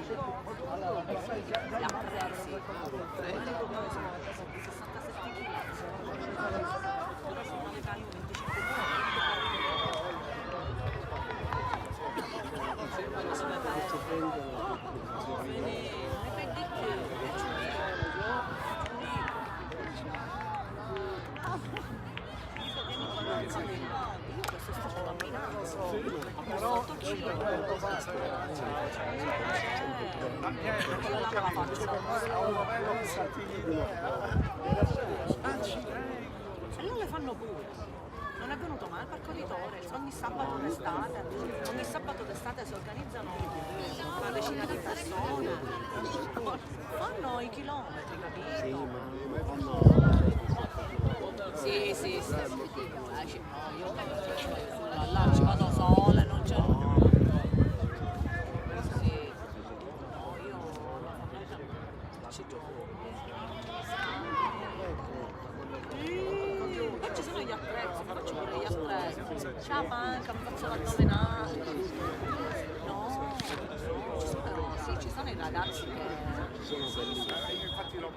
E non le fanno pure. Non è venuto mai al parco di Torres, ogni sabato d'estate si organizzano una decina di persone, fanno i chilometri, capito? Sì. Io là ci vado sola, non c'è. Sì. No, io ci gioco. Poi ci sono gli attrezzi, faccio pure gli attrezzi. C'è la panca, mi faccio l'addominale. No, sì, ci sono i ragazzi che sono bellissimi. Infatti lo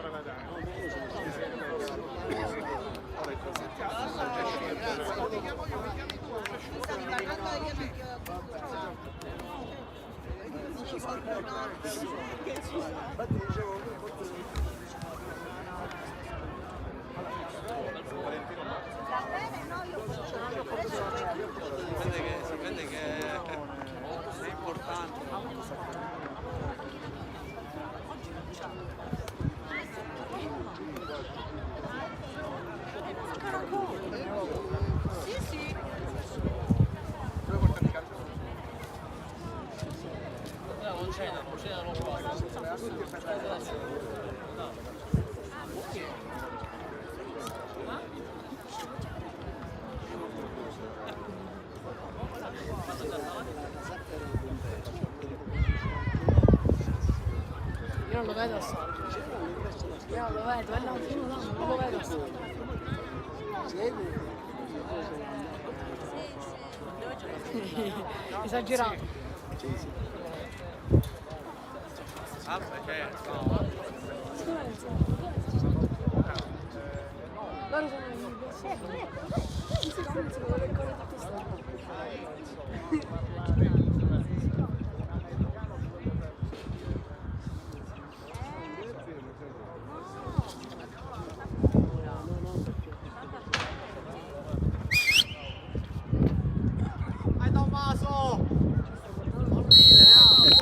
si vede che è importante. Sì. Non c'è lo Io non lo vedo a solo. Io non lo vedo, non lo vedo a solo. Esagerato. perché Loro sono i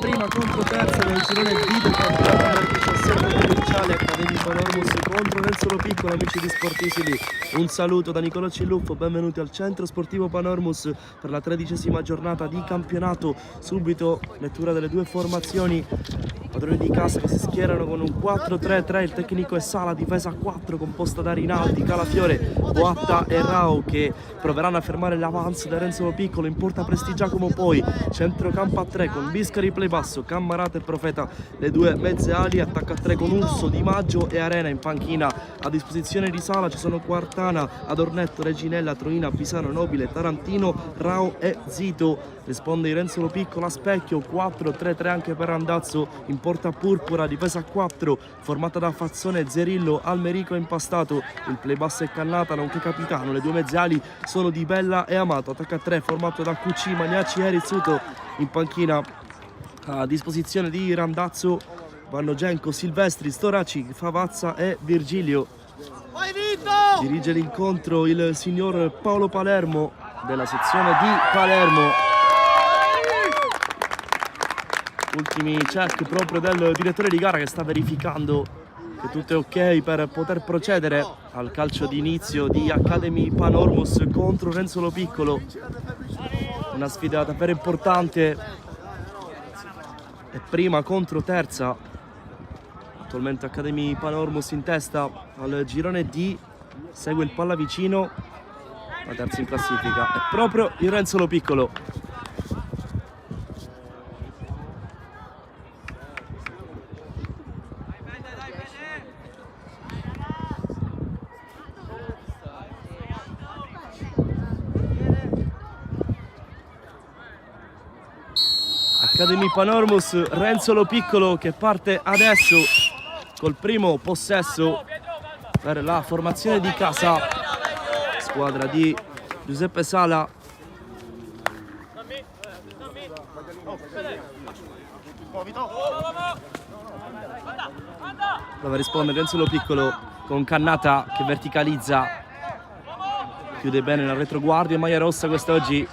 Prima contro terza del girone D del campionato del 17 provinciale Accademia Panormus contro Renzo Piccolo. Amici di Sportisili, un saluto da Nicolò Ciluffo, benvenuti al centro sportivo Panormus per la 13ª giornata di campionato. Subito lettura delle due formazioni, padroni di casa che si schierano con un 4-3-3, il tecnico è Sala, difesa a 4 composta da Rinaldi, Calafiore, Boatta e Rao che proveranno a fermare l'avance da Renzo Piccolo. In porta Prestigiacomo, poi centrocampo a 3 con Biscari play basso, Cammarata e Profeta le due mezze ali, attacco a 3 con Urso, Di Maggio e Arena. In panchina a disposizione di Sala ci sono Quartana, Adornetto, Reginella, Troina, Pisano, Nobile, Tarantino, Rao e Zito. Risponde Renzo Piccolo a specchio, 4-3-3 anche per Randazzo. In porta Purpura, difesa a 4 formata da Fazzone, Zerillo, Almerico e Impastato. Il play basso è Cannata nonché capitano, le due mezze ali sono Di Bella e Amato. Attacco a 3 formato da QC, Magnacci e Rizzuto. In panchina a disposizione di Randazzo vanno Genco, Silvestri, Storaci, Favazza e Virgilio. Dirige l'incontro il signor Paolo Palermo della sezione di Palermo. Ultimi check proprio del direttore di gara che sta verificando che tutto è ok per poter procedere al calcio di inizio di Accademia Panormus contro Renzo Piccolo. Una sfida davvero importante, è prima contro terza. Attualmente Accademia Panormus in testa al girone D, segue il Pallavicino, la terza in classifica è proprio il Renzo Piccolo. Academy Panormus, Renzo Lo Piccolo che parte adesso col primo possesso per la formazione di casa, squadra di Giuseppe Sala. Prova a rispondere Renzo Lo Piccolo con Cannata che verticalizza, chiude bene la retroguardia, maglia rossa quest'oggi.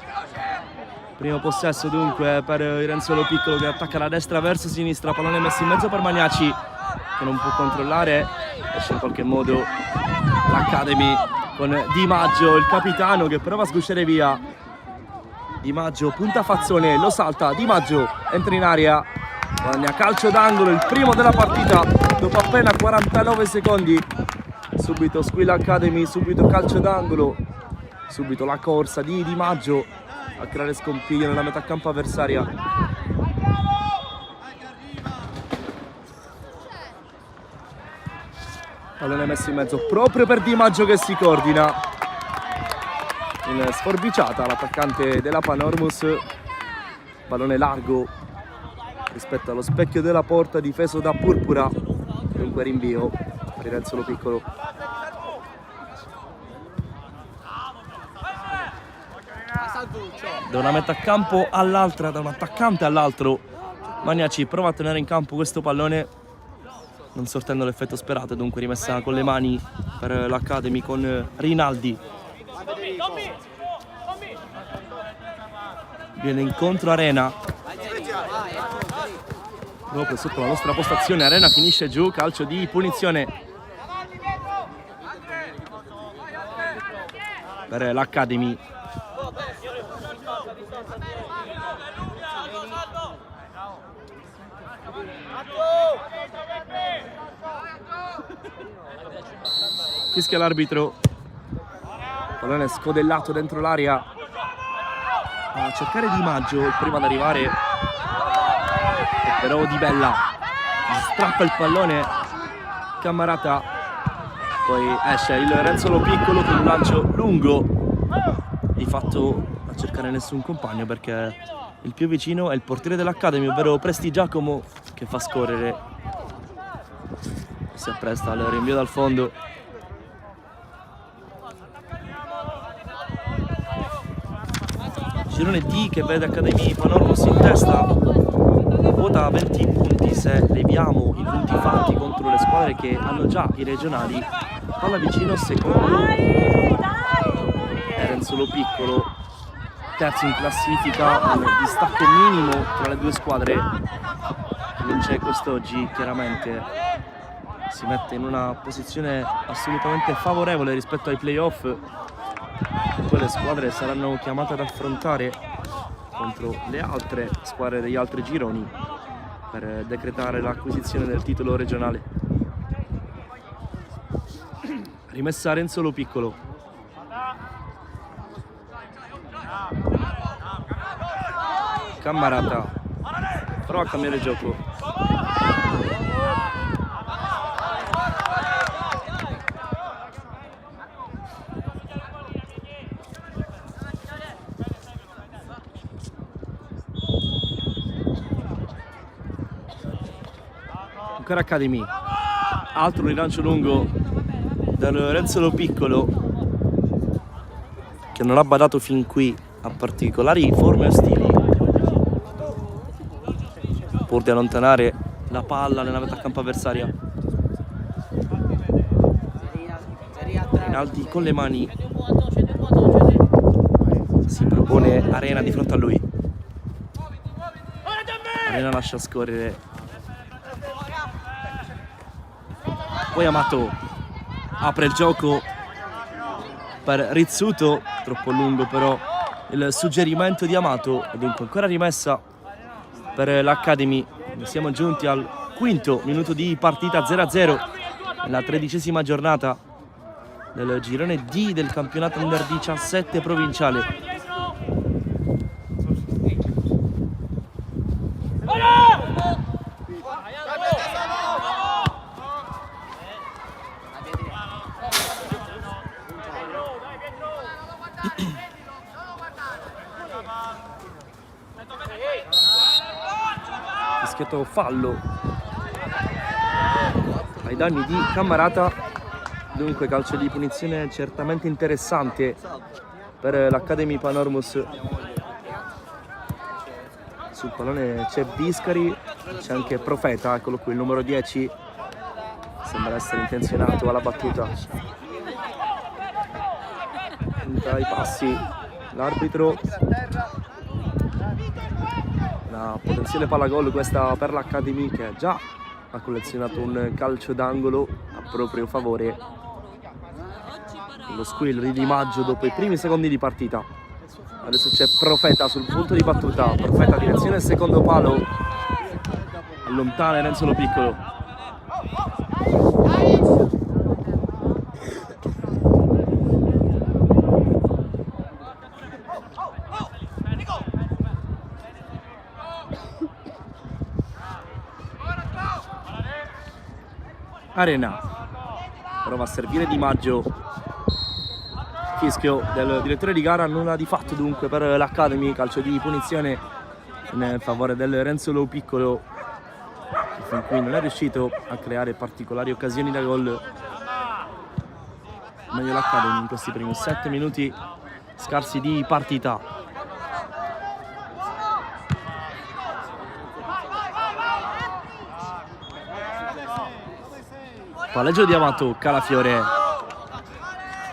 Primo possesso dunque per Renzo Lo Piccolo che attacca la destra verso sinistra, pallone messo in mezzo per Magnaci che non può controllare, esce in qualche modo l'Academy con Di Maggio, il capitano, che prova a sgusciare via. Di Maggio punta Fazzone, lo salta, Di Maggio entra in area, guadagna calcio d'angolo, il primo della partita dopo appena 49 secondi. Subito squilla Academy, subito calcio d'angolo, subito la corsa di Di Maggio a creare scompiglio nella metà campo avversaria. Pallone messo in mezzo proprio per Di Maggio che si coordina in sforbiciata l'attaccante della Panormus. Pallone largo rispetto allo specchio della porta, difeso da Purpura, dunque rinvio per Renzo Lo Piccolo. Da una metà campo all'altra, da un attaccante all'altro, Magnaci prova a tenere in campo questo pallone non sortendo l'effetto sperato, dunque rimessa con le mani per l'Academy con Rinaldi. Viene incontro Arena, proprio sotto la nostra postazione. Arena finisce giù, calcio di punizione per l'Academy. Fischia l'arbitro, pallone scodellato dentro l'area, a cercare Di Maggio, il primo ad arrivare, e però Di Bella strappa il pallone, Cammarata, poi esce il Renzo Lo Piccolo con un lancio lungo, di fatto a cercare nessun compagno perché il più vicino è il portiere dell'Academy, ovvero Presti Giacomo, che fa scorrere, si appresta al rinvio dal fondo. Girone D che vede Academy Panormus in testa, quota 20 punti se leviamo i punti fatti contro le squadre che hanno già i regionali. Palla vicino, secondo Renzo Lo Piccolo, terzo in classifica, un distacco minimo tra le due squadre. Vince quest'oggi, chiaramente si mette in una posizione assolutamente favorevole rispetto ai playoff. Poi le squadre saranno chiamate ad affrontare contro le altre squadre degli altri gironi per decretare l'acquisizione del titolo regionale. Rimessa a Renzo Lo Piccolo. Cammarata prova a cambiare gioco. Ancora Academy, altro rilancio lungo dal Renzo Lo Piccolo, che non ha badato fin qui a particolari forme ostili, pur di allontanare la palla nella metà campo avversaria. Rinaldi con le mani si propone Arena di fronte a lui. Arena lascia scorrere, poi Amato apre il gioco per Rizzuto, troppo lungo però il suggerimento di Amato, e dunque ancora rimessa per l'Academy. Siamo giunti al quinto minuto di partita, 0-0 nella 13ª giornata del girone D del campionato under 17 provinciale. fischiato fallo ai danni di Cammarata. Dunque calcio di punizione certamente interessante per l'Academy Panormus. Sul pallone c'è Biscari, c'è anche Profeta, eccolo qui, il numero 10, sembra essere intenzionato alla battuta. Punta i passi l'arbitro. Una potenziale palla gol questa per l'Academy, che già ha collezionato un calcio d'angolo a proprio favore. Lo squillo di Di Maggio dopo i primi secondi di partita. Adesso c'è Profeta sul punto di battuta. Profeta direzione secondo palo, allontana Renzo Lo Piccolo. Arena prova a servire Di Maggio. Fischio del direttore di gara, nulla di fatto dunque per l'Academy. Calcio di punizione in favore del Renzo Lo Piccolo, che fin qui non è riuscito a creare particolari occasioni da gol. Meglio l'Academy in questi primi 7 minuti scarsi di partita. Palleggio di Amato, Calafiore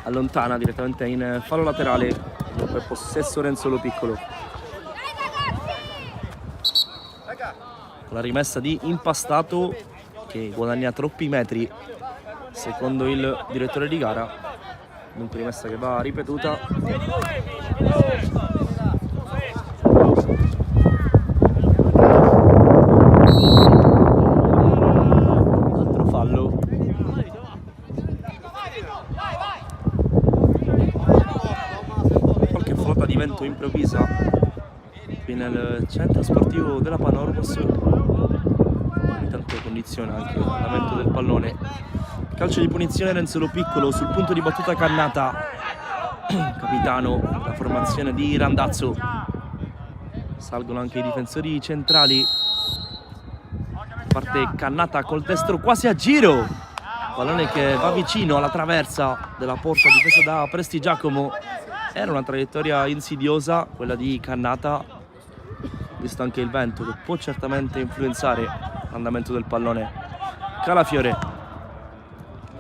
allontana direttamente in fallo laterale, per possesso Renzo Lo Piccolo. La rimessa di Impastato, che guadagna troppi metri secondo il direttore di gara, dunque rimessa che va ripetuta. Altro fallo. Qualche flotta di vento improvvisa qui nel centro sportivo della Panormus, intanto condiziona anche l'andamento del pallone. Calcio di punizione Renzo Lo Piccolo, sul punto di battuta Cannata, capitano della formazione di Randazzo. Salgono anche i difensori centrali, parte Cannata col destro quasi a giro, pallone che va vicino alla traversa della porta difesa da Prestigiacomo. Era una traiettoria insidiosa quella di Cannata, visto anche il vento che può certamente influenzare l'andamento del pallone. Calafiore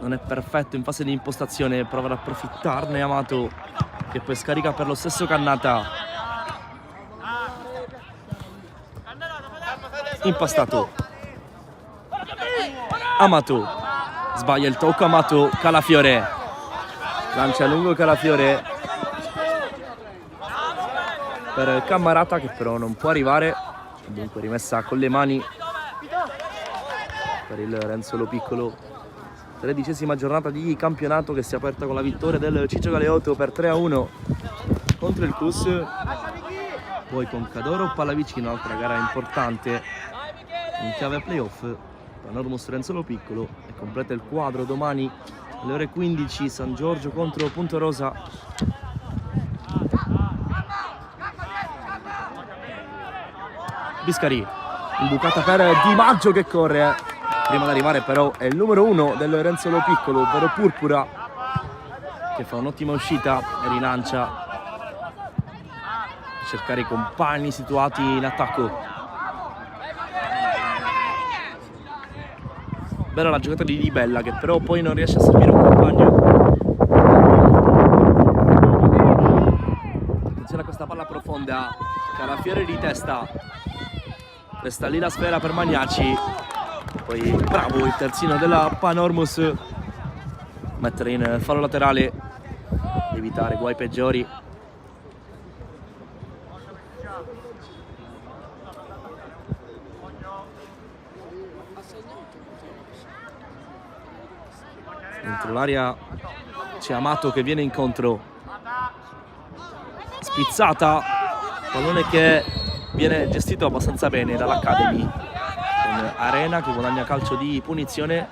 non è perfetto in fase di impostazione, prova ad approfittarne Amato, che poi scarica per lo stesso Cannata. Impastato, Amato sbaglia il tocco, Amato, Calafiore lancia a lungo, Calafiore per Cammarata, che però non può arrivare, dunque rimessa con le mani per il Renzo Lo Piccolo. 13ª giornata di campionato che si è aperta con la vittoria del Ciccio Galeotto per 3-1 contro il Cus. Poi con Cadoro Pallavicino, altra gara importante in chiave playoff. Panormus Renzo Lo Piccolo, e completa il quadro domani alle ore 15 San Giorgio contro Punto Rosa. Biscari, imbucata per Di Maggio che corre, prima di arrivare però è il numero 1 del Renzo Lo Piccolo, ovvero Purpura, che fa un'ottima uscita e rilancia a cercare i compagni situati in attacco. Bella la giocata di Di Bella, che però poi non riesce a servire un compagno. Attenzione a questa palla profonda, Calafiore di testa, resta lì la sfera per Magnacci. Poi bravo il terzino della Panormus, mettere in fallo laterale, evitare guai peggiori. Dentro l'area c'è Amato che viene incontro, spizzata, pallone che viene gestito abbastanza bene dall'Academy, con Arena che guadagna calcio di punizione.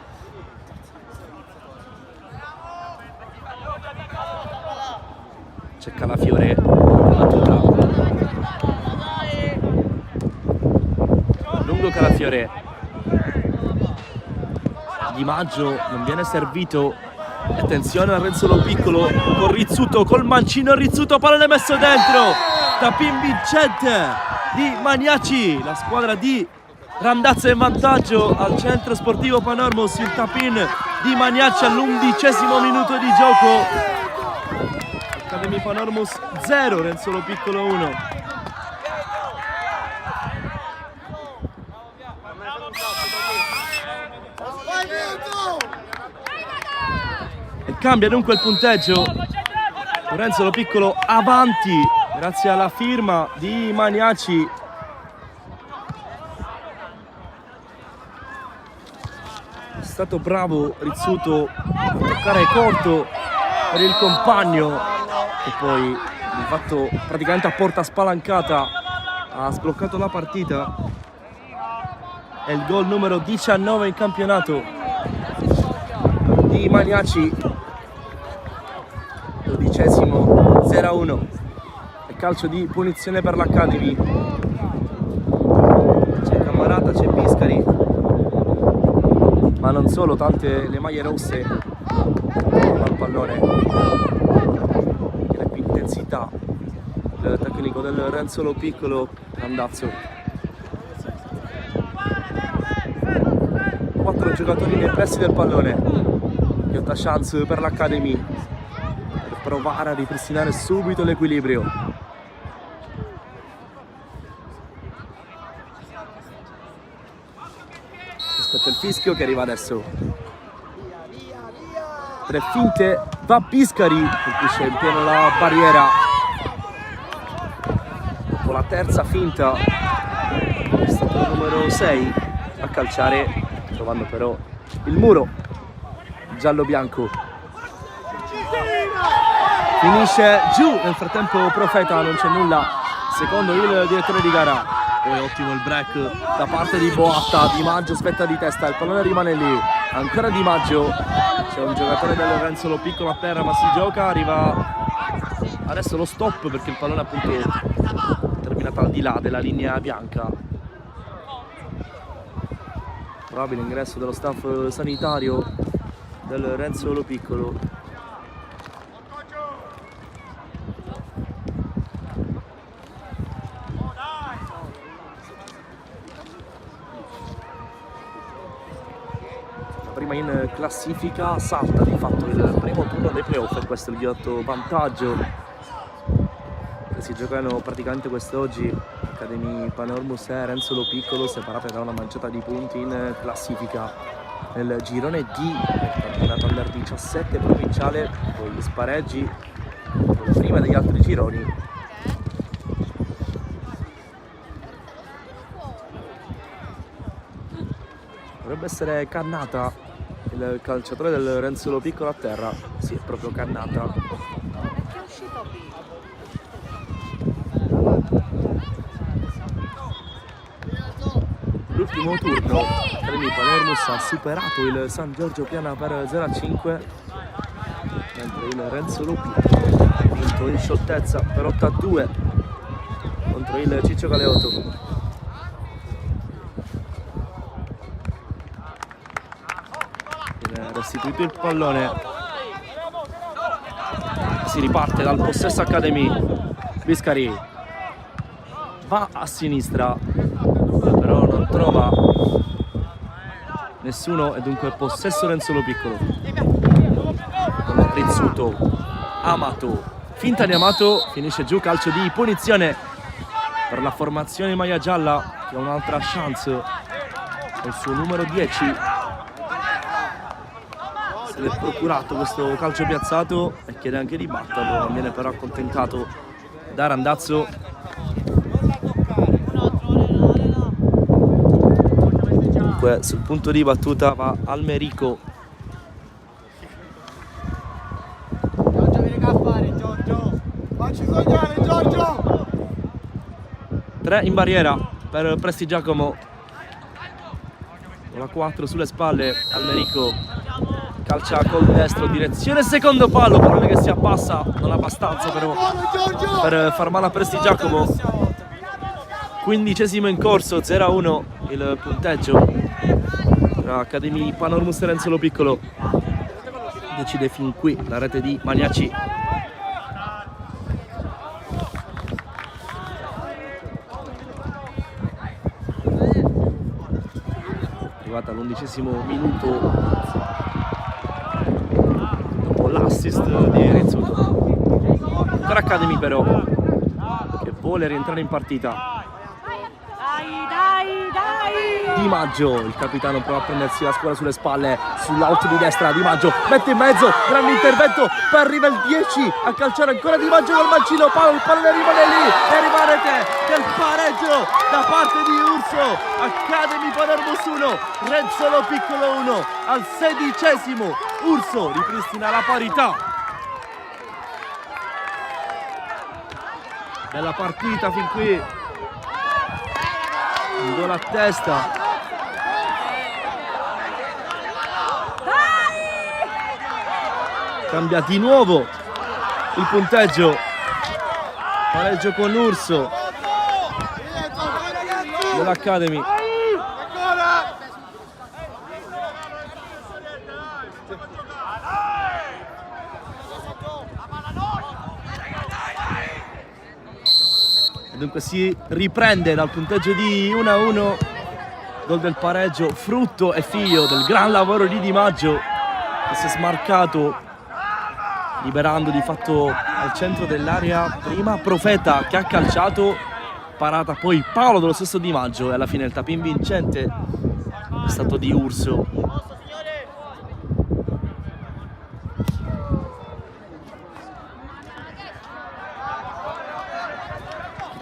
C'è Calafiore, battuta lungo Ugo Calafiore. Di Maggio non viene servito. Attenzione a Renzo Lo Piccolo con Rizzuto, col mancino Rizzuto, pallone messo dentro. Tapin vincente di Magnaci. La squadra di Randazzo in vantaggio al centro sportivo Panormos. Il tapin di Magnaci all'11° minuto di gioco. Academy Panormos 0, Renzo Lo Piccolo 1. E cambia dunque il punteggio. Renzo Lo Piccolo avanti grazie alla firma di Magnaci. È stato bravo Rizzuto a toccare corto per il compagno e poi di fatto praticamente a porta spalancata ha sbloccato la partita. È il gol numero 19 in campionato di Magnaci. 12° 0-1. E calcio di punizione per l'Academy. C'è Cammarata, c'è Biscari, ma non solo, tante le maglie rosse al pallone. Tiene più intensità il tecnico del Renzo Lo Piccolo, Randazzo. 4 giocatori nei pressi del pallone. Piotta chance per l'Academy per provare a ripristinare subito l'equilibrio. Aspetta il fischio che arriva adesso. 3 finte, va Biscari, colpisce in pieno la barriera. Dopo la terza finta è stato il numero 6 a calciare, trovando però il muro giallo-bianco. Finisce giù, nel frattempo Profeta, non c'è nulla secondo il direttore di gara. Poi ottimo il break da parte di Boatta. Di Maggio aspetta di testa, il pallone rimane lì, ancora Di Maggio. C'è un giocatore del Renzo Lo Piccolo a terra, ma si gioca, arriva adesso lo stop perché il pallone appunto è terminato al di là della linea bianca. Probabile ingresso dello staff sanitario del Renzo Lo Piccolo. Prima in classifica salta di fatto il primo turno dei playoff e questo è il diretto vantaggio che si giocano praticamente quest'oggi. Academy Panormos e Renzo Lo Piccolo separate da una manciata di punti in classifica nel girone D del campionato under 17 provinciale, poi gli spareggi prima degli altri gironi. Dovrebbe essere Cannata il calciatore del Renzo Lo Piccolo a terra. Sì, è proprio Cannata. L'ultimo turno Academy Panormos ha superato il San Giorgio Piana per 0-5, mentre il Renzo Lo Piccolo ha vinto in scioltezza per 8-2 contro il Ciccio Galeotto. Restituito il pallone, si riparte dal possesso Academy. Biscari va a sinistra, però non trova nessuno e dunque possesso Renzo Lo Piccolo. Rizzuto, Amato, finta di Amato, finisce giù, calcio di punizione per la formazione maglia gialla che ha un'altra chance col suo numero 10. Si è procurato questo calcio piazzato e chiede anche di batterlo, non viene però accontentato da Randazzo. Dunque sul punto di battuta va Almerico. Giorgio, vieni a fare, Giorgio! Facci sognare, Giorgio! 3 in barriera per Prestigiacomo. Con la 4 sulle spalle, Almerico calcia col destro, direzione secondo palo, pallone che si abbassa, non abbastanza però per far male a Prestigiacomo. 15° in corso, 0-1. il punteggio tra Academy Panormus e Renzo Lo Piccolo. Decide fin qui la rete di Maniaci. Arrivata all'11° minuto dopo l'assist di Rizzuto. Ancora Academy però che vuole rientrare in partita. Di Maggio, il capitano, prova a prendersi la scuola sulle spalle, sull'out di destra. Di Maggio mette in mezzo, grande intervento, poi arriva il 10 a calciare ancora Di Maggio col mancino, il pallone rimane lì e arriva a rete del pareggio da parte di Urso. Academy Panormus 1, Renzo Lo Piccolo 1. Al 16° Urso ripristina la parità. Bella partita fin qui. Un gol a testa. Cambia di nuovo il punteggio. Pareggio con Urso dell'Academy. Dunque si riprende dal punteggio di 1-1. Gol del pareggio, frutto e figlio del gran lavoro di Di Maggio, che si è smarcato liberando di fatto al centro dell'area prima Profeta, che ha calciato, parata poi Paolo dello stesso Di Maggio, e alla fine il tapin vincente è stato di Urso.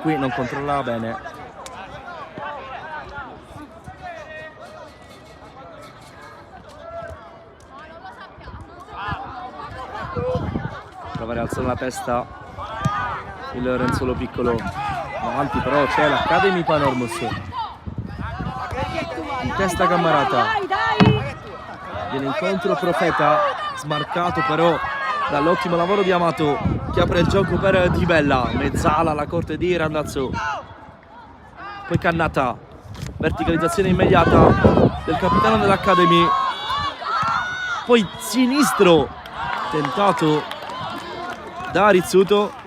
Qui non controllava bene. Prova a rialzare la testa il Renzo Lo Piccolo. Avanti però c'è l'Academy Panormus. In testa Cammarata. Viene incontro Profeta, smarcato però dall'ottimo lavoro di Amato, che apre il gioco per Di Bella. Mezzala alla corte di Randazzo. Poi Cannata. Verticalizzazione immediata del capitano dell'Academy. Poi sinistro tentato da Rizzuto.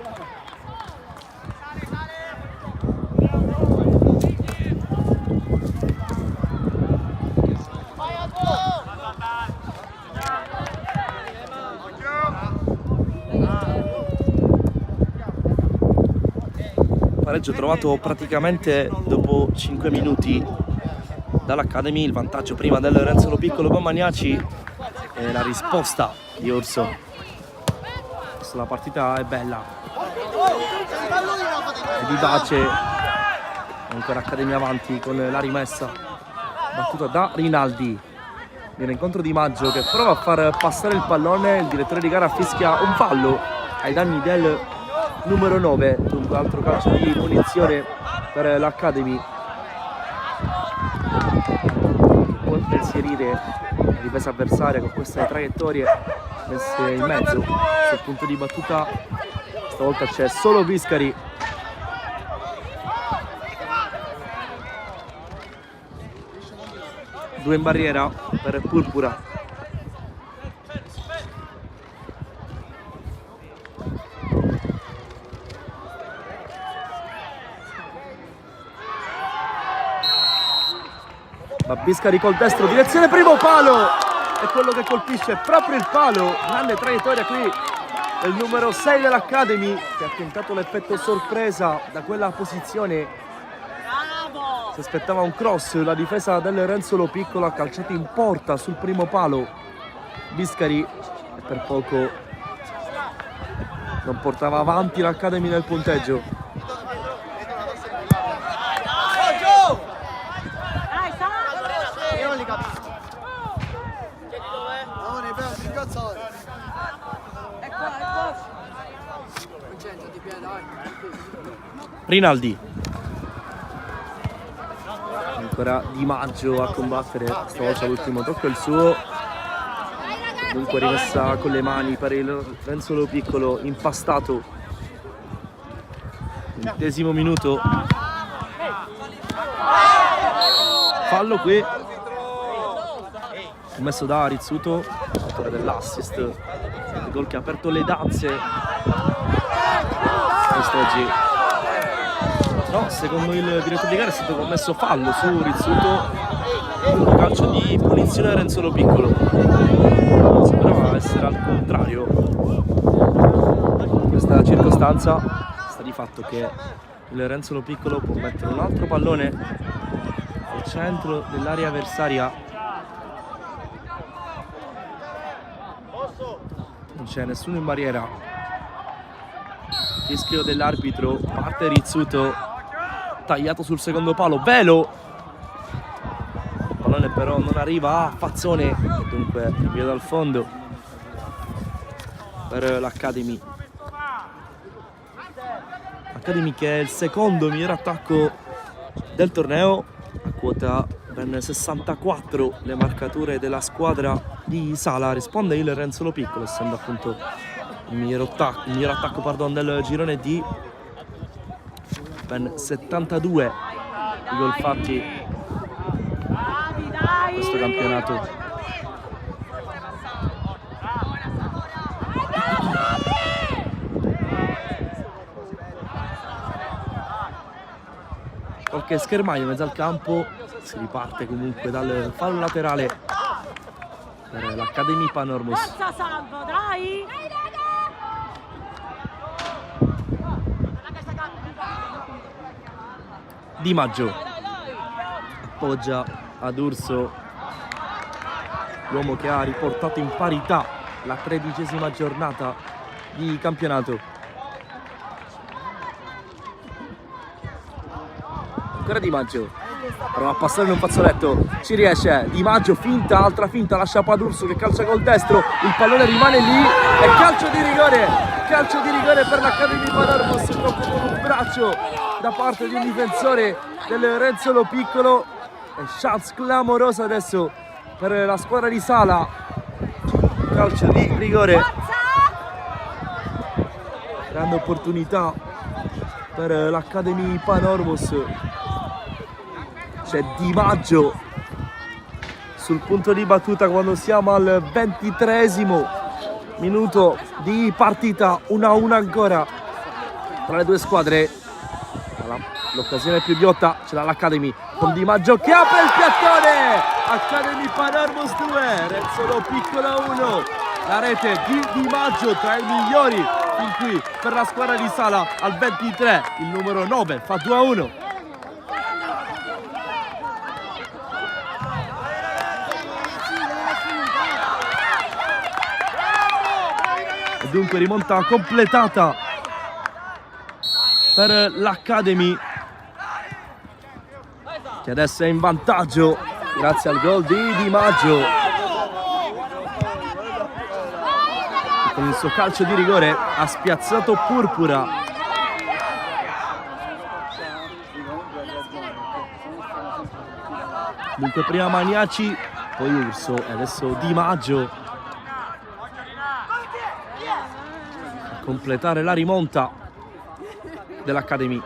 Pareggio trovato praticamente dopo 5 minuti dall'Academy. Il vantaggio prima del Renzo Lo Piccolo con Maniaci e la risposta di Urso. La partita è bella. E vivace. Ancora Academy avanti con la rimessa battuta da Rinaldi. Viene incontro Di Maggio, che prova a far passare il pallone. Il direttore di gara fischia un fallo ai danni del numero 9, dunque altro calcio di punizione per l'Academy. Può impensierire la difesa avversaria con queste traiettorie messe in mezzo. Sul punto di battuta stavolta c'è solo Biscari. Due in barriera per Purpura. Biscari col destro, direzione primo palo, è quello che colpisce proprio il palo. Grande traiettoria qui del numero 6 dell'Academy, che ha tentato l'effetto sorpresa da quella posizione. Si aspettava un cross, la difesa del Renzo Lo Piccolo ha calciato in porta sul primo palo Biscari, e per poco non portava avanti l'Academy nel punteggio. Rinaldi. Ancora Di Maggio a combattere, stavolta l'ultimo tocco è il suo. Dunque rimessa con le mani per il Renzo Lo Piccolo, impastato. 20° minuto. fallo qui commesso da Rizzuto, autore dell'assist, il gol che ha aperto le dazze quest'oggi. No, secondo il direttore di gara è stato commesso fallo su Rizzuto, un calcio di punizione a Renzo Piccolo. Sembrava essere al contrario questa circostanza. Sta di fatto che il Renzo Piccolo può mettere un altro pallone al centro dell'area avversaria. Non c'è nessuno in barriera. Fischio dell'arbitro, parte Rizzuto, tagliato sul secondo palo, Velo. Il pallone però non arriva a Fazzone, dunque via dal fondo per l'Academy. Academy che è il secondo miglior attacco del torneo, a quota ben 64 le marcature della squadra di Sala. Risponde il Renzo Piccolo, essendo appunto il miglior attacco del girone D. Ben 72 i gol fatti in questo campionato. Qualche schermaglio in mezzo al campo, si riparte comunque dal fallo laterale per l'Academy Panormus. Forza Salvo, dai! Di Maggio appoggia ad Urso, l'uomo che ha riportato in parità la 13ª giornata di campionato. Ancora Di Maggio, prova a passare in un fazzoletto, ci riesce, Di Maggio, finta, altra finta, lascia Padurso che calcia col destro, il pallone rimane lì e calcio di rigore per l'Academy Panormus, tocco con un braccio da parte di un difensore del Renzo Piccolo. E chance clamorosa adesso per la squadra di Sala, calcio di rigore, grande opportunità per l'Academy Panormus. C'è Di Maggio sul punto di battuta quando siamo al 23esimo minuto di partita, 1-1 ancora tra le due squadre. L'occasione più ghiotta ce l'ha l'Academy con Di Maggio che apre il piattone. Academy Panormus 2, Renzo Piccolo 1. La rete di Di Maggio, tra i migliori fin qui per la squadra di Sala. Al 23 il numero 9 fa 2-1. Dunque rimonta completata per l'Academy, che adesso è in vantaggio grazie al gol di Maggio, che con il suo calcio di rigore ha spiazzato Purpura. Dunque prima Maniaci, poi Urso e adesso Di Maggio a completare la rimonta dell'Academy.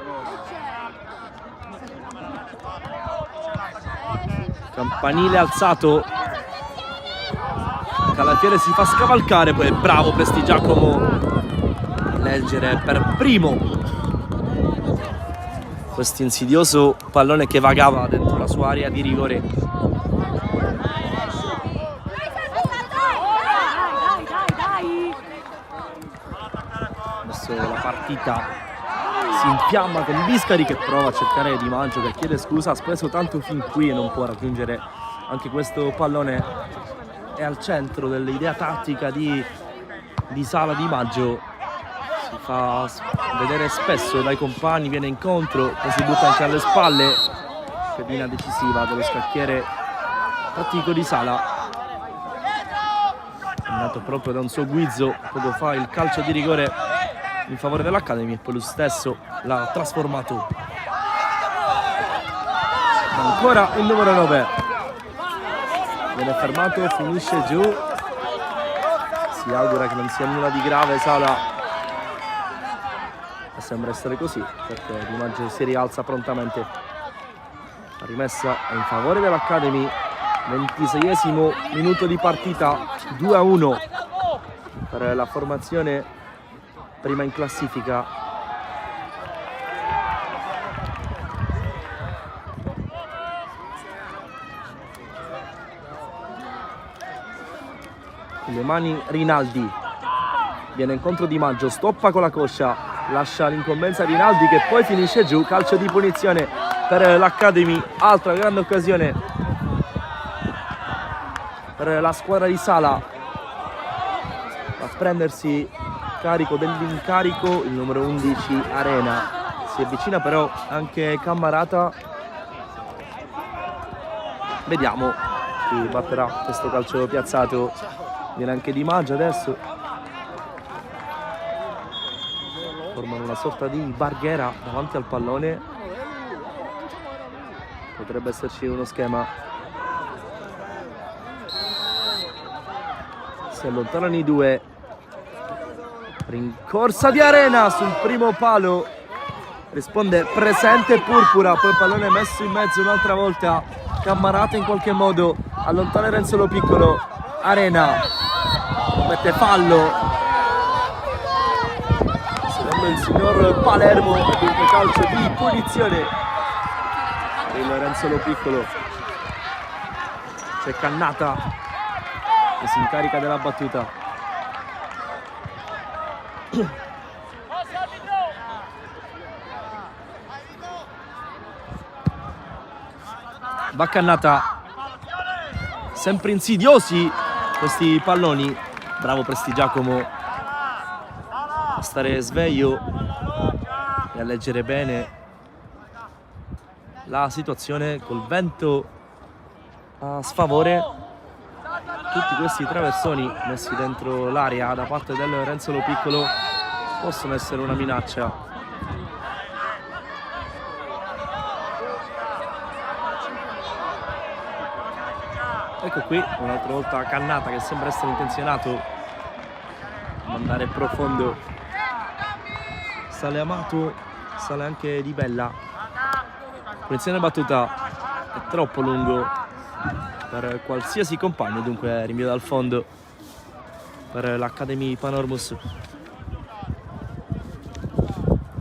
Campanile alzato, Calafiere si fa scavalcare, poi è bravo Prestigiacomo a leggere per primo questo insidioso pallone che vagava dentro la sua area di rigore. Adesso la partita si infiamma con Biscari che prova a cercare Di Maggio, che chiede scusa, ha speso tanto fin qui e non può raggiungere anche questo pallone. È al centro dell'idea tattica di Sala. Di Maggio si fa vedere spesso dai compagni, viene incontro, poi si butta anche alle spalle. Pedina decisiva dello scacchiere tattico di Sala. È andato proprio da un suo guizzo poco fa il calcio di rigore in favore dell'Academy e poi lui stesso l'ha trasformato. Ancora il numero 9 viene fermato, finisce giù. Si augura che non sia nulla di grave Sala, e sembra essere così perché Di Maggio si rialza prontamente. rimessa è in favore dell'Academy. 26esimo minuto di partita, 2-1 per la formazione prima in classifica. Con le mani Rinaldi, viene incontro Di Maggio, stoppa con la coscia, lascia l'incombenza Rinaldi che poi finisce giù. Calcio di punizione per l'Academy, altra grande occasione per la squadra di Sala a prendersi carico dell'incarico il numero 11 Arena. Si avvicina però anche Cammarata, vediamo chi batterà questo calcio piazzato. Viene anche Di Maggio adesso, formano una sorta di barriera davanti al pallone, potrebbe esserci uno schema. Si allontanano i due, rincorsa di Arena sul primo palo, risponde presente Purpura, poi il pallone messo in mezzo un'altra volta. Cammarata in qualche modo allontana Renzo Lo Piccolo. Arena mette fallo secondo il signor Palermo, dunque calcio di punizione per il Renzo Lo Piccolo. C'è Cannata che si incarica della battuta. Va Cannata, sempre insidiosi questi palloni. Bravo Prestigiacomo a stare sveglio e a leggere bene la situazione. Col vento a sfavore, tutti questi traversoni messi dentro l'area da parte del Renzo Lo Piccolo possono essere una minaccia. Ecco qui un'altra volta Cannata che sembra essere intenzionato a mandare profondo. Sale Amato, sale anche Di Bella. Punizione battuta, è troppo lungo per qualsiasi compagno, dunque rinvio dal fondo per l'Academy Panormus.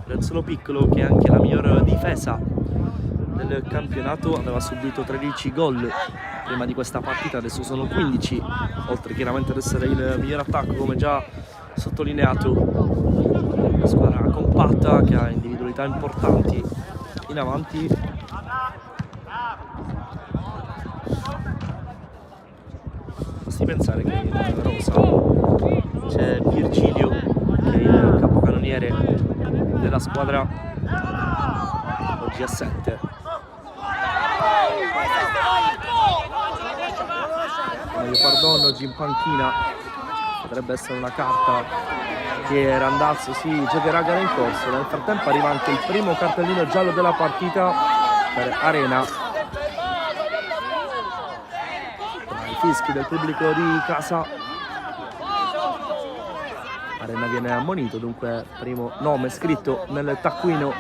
Renzo Lo Piccolo, che è anche la miglior difesa del campionato, aveva subito 13 gol prima di questa partita, adesso sono 15, oltre chiaramente ad essere il miglior attacco come già sottolineato. Una squadra compatta che ha individualità importanti in avanti. Basti pensare che in rosa c'è Virgilio, che è il capocannoniere della squadra, oggi a 7. Mario Pardon oggi in panchina, potrebbe essere una carta che Randazzo si giocherà a gara in corso. Nel frattempo arriva anche il primo cartellino giallo della partita per Arena. I fischi del pubblico di casa. Arena viene ammonito, dunque primo nome scritto nel taccuino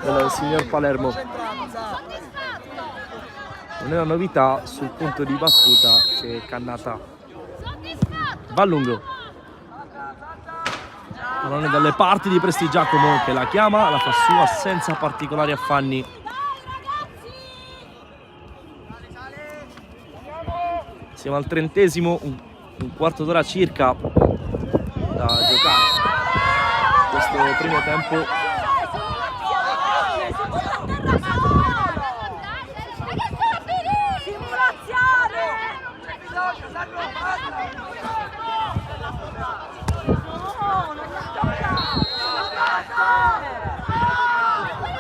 del signor Palermo. Non è una novità, sul punto di battuta c'è Cannata. Va a lungo. Pallone dalle parti di Prestigiacomo che la chiama, la fa sua senza particolari affanni. Siamo al 30esimo, un quarto d'ora circa da giocare questo primo tempo.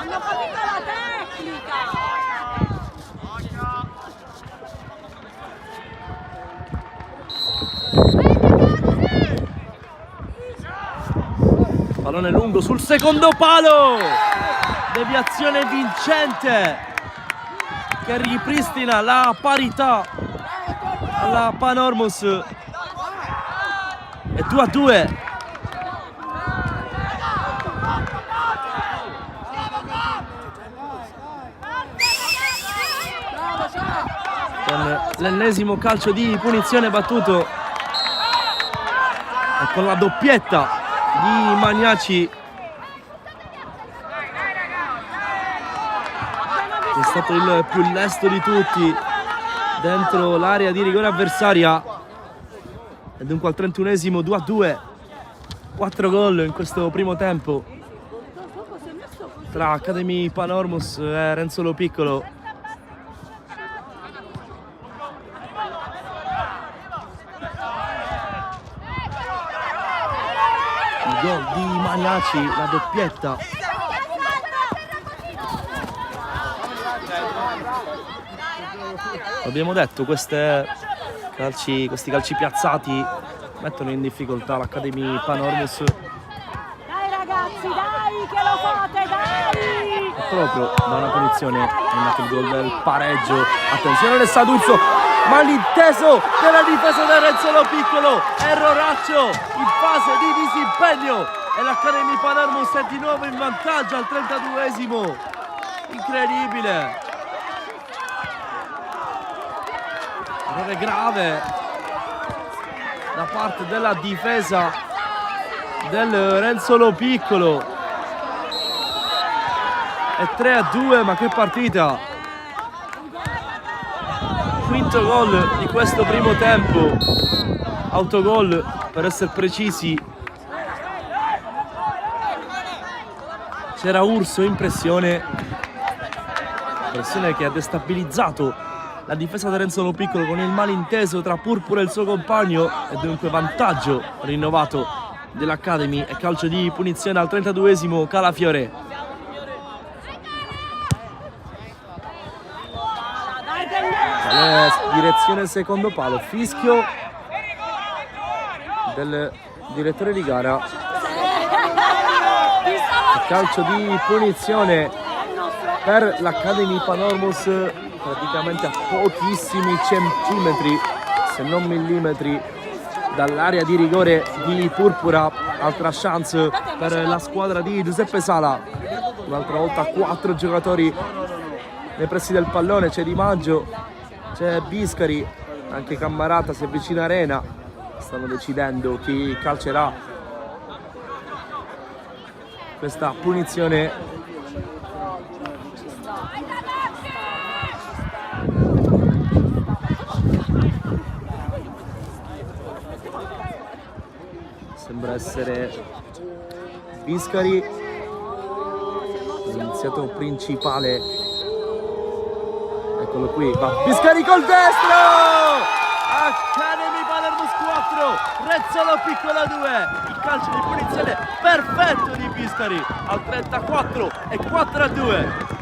Hanno capito la tecnica. Pallone lungo sul secondo palo, deviazione vincente che ripristina la parità alla Panormus. È 2-2. con l'ennesimo calcio di punizione battuto e con la doppietta di Magnaci, che è stato il più lesto di tutti dentro l'area di rigore avversaria. E dunque al 31esimo 2-2, 4 gol in questo primo tempo tra Academy Panormus e Renzolo Piccolo. Il gol di Magnaci, la doppietta. Abbiamo detto, questi calci piazzati mettono in difficoltà l'Academy Panormus. Dai ragazzi, dai, che lo fate, dai! E proprio da una punizione è nato il gol del pareggio. Attenzione Alessaduzzo, malinteso della difesa del Renzolo Piccolo, erroraccio in fase di disimpegno e l'Academy Panormus è di nuovo in vantaggio al 32esimo. Incredibile, errore grave da parte della difesa del Renzolo Piccolo. È 3-2, ma che partita! Quinto gol di questo primo tempo, autogol per essere precisi. C'era Urso in pressione che ha destabilizzato la difesa del Renzolo Piccolo con il malinteso tra Purpura e il suo compagno, e dunque vantaggio rinnovato dell'Academy e calcio di punizione al 32esimo. Calafiore. Direzione secondo palo, fischio del direttore di gara, calcio di punizione per l'Academy Panormus, praticamente a pochissimi centimetri se non millimetri dall'area di rigore di Purpura. Altra chance per la squadra di Giuseppe Sala, un'altra volta 4 giocatori nei pressi del pallone. C'è Di Maggio, c'è Biscari, anche Cammarata si avvicina Arena. Stanno decidendo chi calcerà questa punizione. Sembra essere Biscari, l'iniziato principale. Eccolo qui, va Biscari col destro! Academy Panormus 4, Renzolo Piccolo 2. Il calcio di punizione perfetto di Biscari al 34 e 4-2.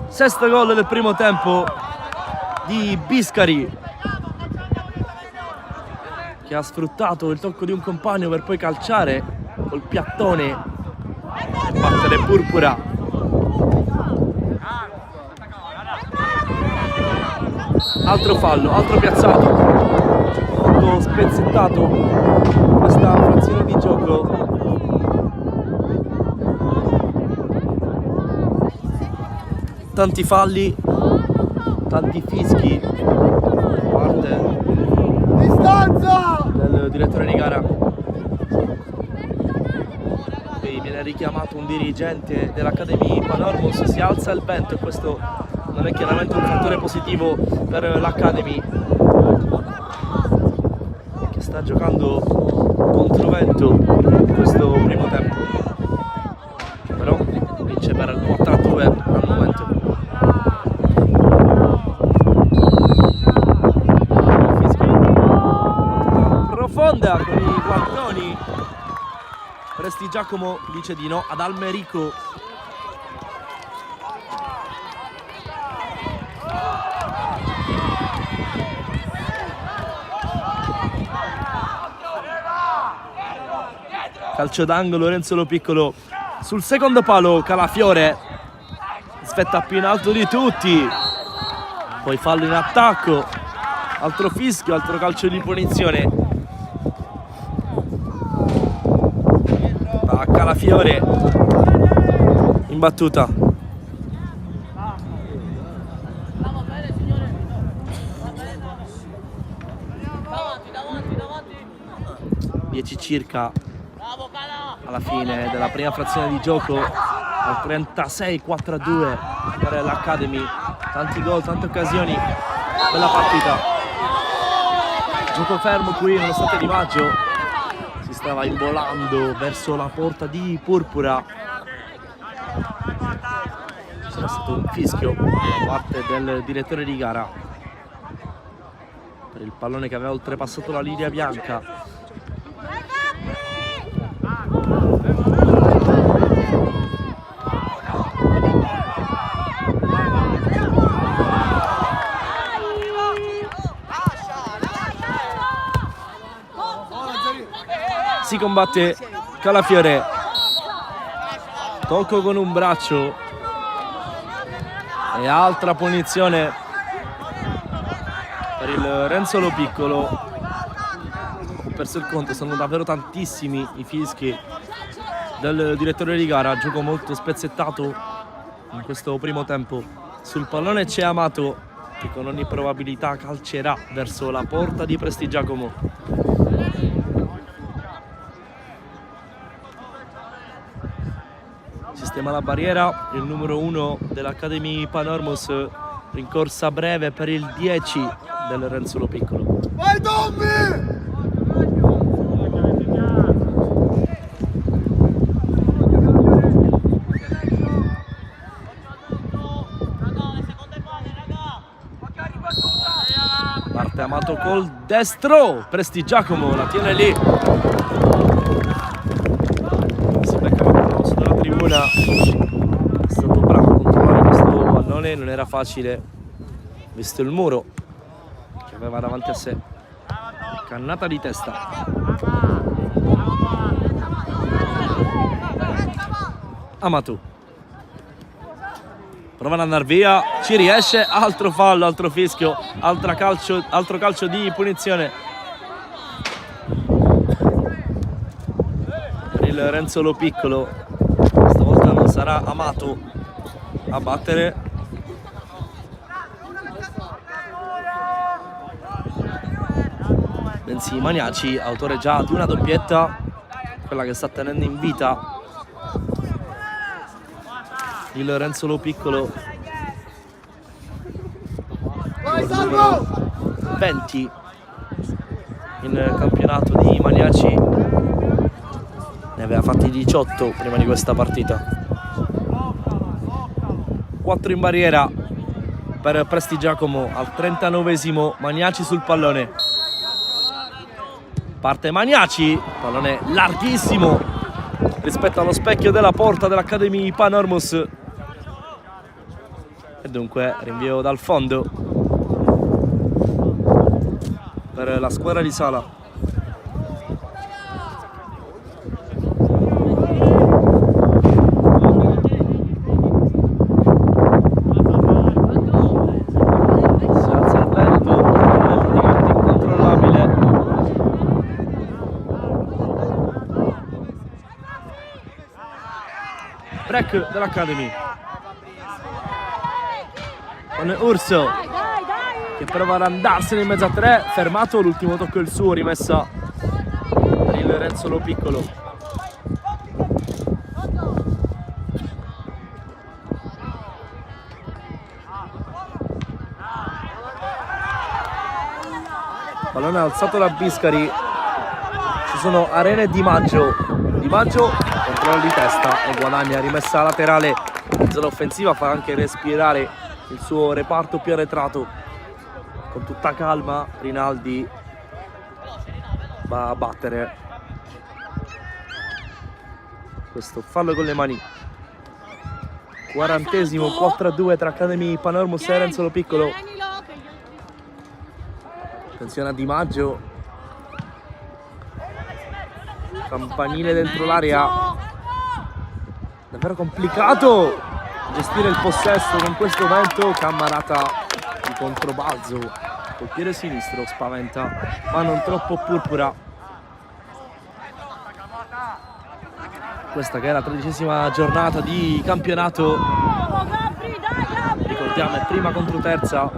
Sesto gol del primo tempo di Biscari, che ha sfruttato il tocco di un compagno per poi calciare col piattone e battere Purpura. Altro fallo, altro piazzato, molto spezzettato questa frazione di gioco. Tanti falli, tanti fischi da parte del direttore di gara. Qui viene richiamato un dirigente dell'Academy Panormus, si alza il vento e questo non è chiaramente un fattore positivo per l'Academy, che sta giocando controvento in questo primo tempo, però vince per il 4-2 al momento. Profonda con i guantoni. Presti Giacomo dice di no ad Almerico. Calcio d'angolo, Renzolo Piccolo sul secondo palo. Calafiore svetta più in alto di tutti. poi fallo in attacco, altro fischio, altro calcio di punizione da Calafiore in battuta. Circa alla fine della prima frazione di gioco, al 36 4-2 per l'Academy. Tanti gol, tante occasioni, bella partita, gioco fermo qui nonostante Di Maggio si stava involando verso la porta di Purpura. C'era stato un fischio da parte del direttore di gara per il pallone che aveva oltrepassato la linea bianca. Si combatte Calafiore, tocco con un braccio e altra punizione per il Renzolo Piccolo. Ho perso il conto, sono davvero tantissimi i fischi del direttore di gara. Gioco molto spezzettato in questo primo tempo. Sul pallone c'è Amato che con ogni probabilità calcerà verso la porta di Prestigiacomo. Sistema la barriera il numero 1 dell'Academy Panormos, rincorsa breve per il 10 del Renzolo Piccolo. Vai Tommy! Parte Amato col destro, Prestigiacomo la tiene lì. Si becca l'applauso dalla tribuna. È stato bravo a controllare questo pallone, non era facile visto il muro che aveva davanti a sé. Cannata di testa. Amato prova ad andare via, ci riesce, altro fallo, altro fischio, altro calcio di punizione per il Renzolo Piccolo. Stavolta non sarà Amato a battere. Bensì Maniaci, autore già di una doppietta, quella che sta tenendo in vita il Renzolo Piccolo. Vai Salvo! 20 in campionato di Maniaci, ne aveva fatti 18 prima di questa partita. 4 in barriera per Prestigiacomo al 39esimo. Maniaci sul pallone, parte Maniaci, pallone larghissimo rispetto allo specchio della porta dell'Academy Panormos e dunque rinvio dal fondo per la squadra di Sala. Si alza il vento, è praticamente incontrollabile. Break dell'Academy con Urso che prova ad andarsene in mezzo a tre, fermato, l'ultimo tocco è il suo, rimessa per il Renzolo Piccolo. Pallone alzato da Biscari, ci sono Arena e Di Maggio. Di Maggio controllo di testa e guadagna, rimessa laterale in zona offensiva, fa anche respirare il suo reparto più arretrato. Con tutta calma Rinaldi va a battere questo fallo con le mani. 40esimo, 4-2 tra Academy Panormos e Renzolo Piccolo. Attenzione a Di Maggio, campanile dentro l'area, davvero complicato gestire il possesso con questo vento. Cammarata di controbalzo col piede sinistro, spaventa, ma non troppo Purpura. Questa che è la 13ª giornata di campionato, ricordiamo è prima contro terza,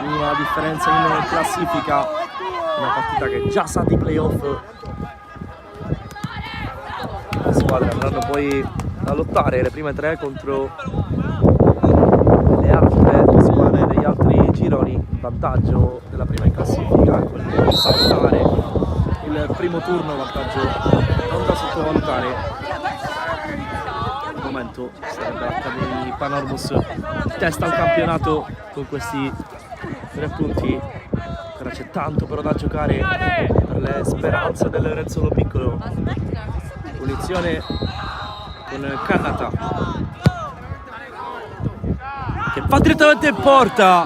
minima differenza in classifica, una partita che già sa di playoff. Le squadre andranno poi a lottare le prime 3 contro le altre squadre degli altri gironi. Il vantaggio della prima in classifica è quello di saltare il primo turno, vantaggio non da sottovalutare. Al momento sarebbe l'Academy Panormus testa al campionato con questi 3 punti. Ancora c'è tanto però da giocare per le speranze del Rezzolo Piccolo. Punizione con Cannata che va direttamente in porta.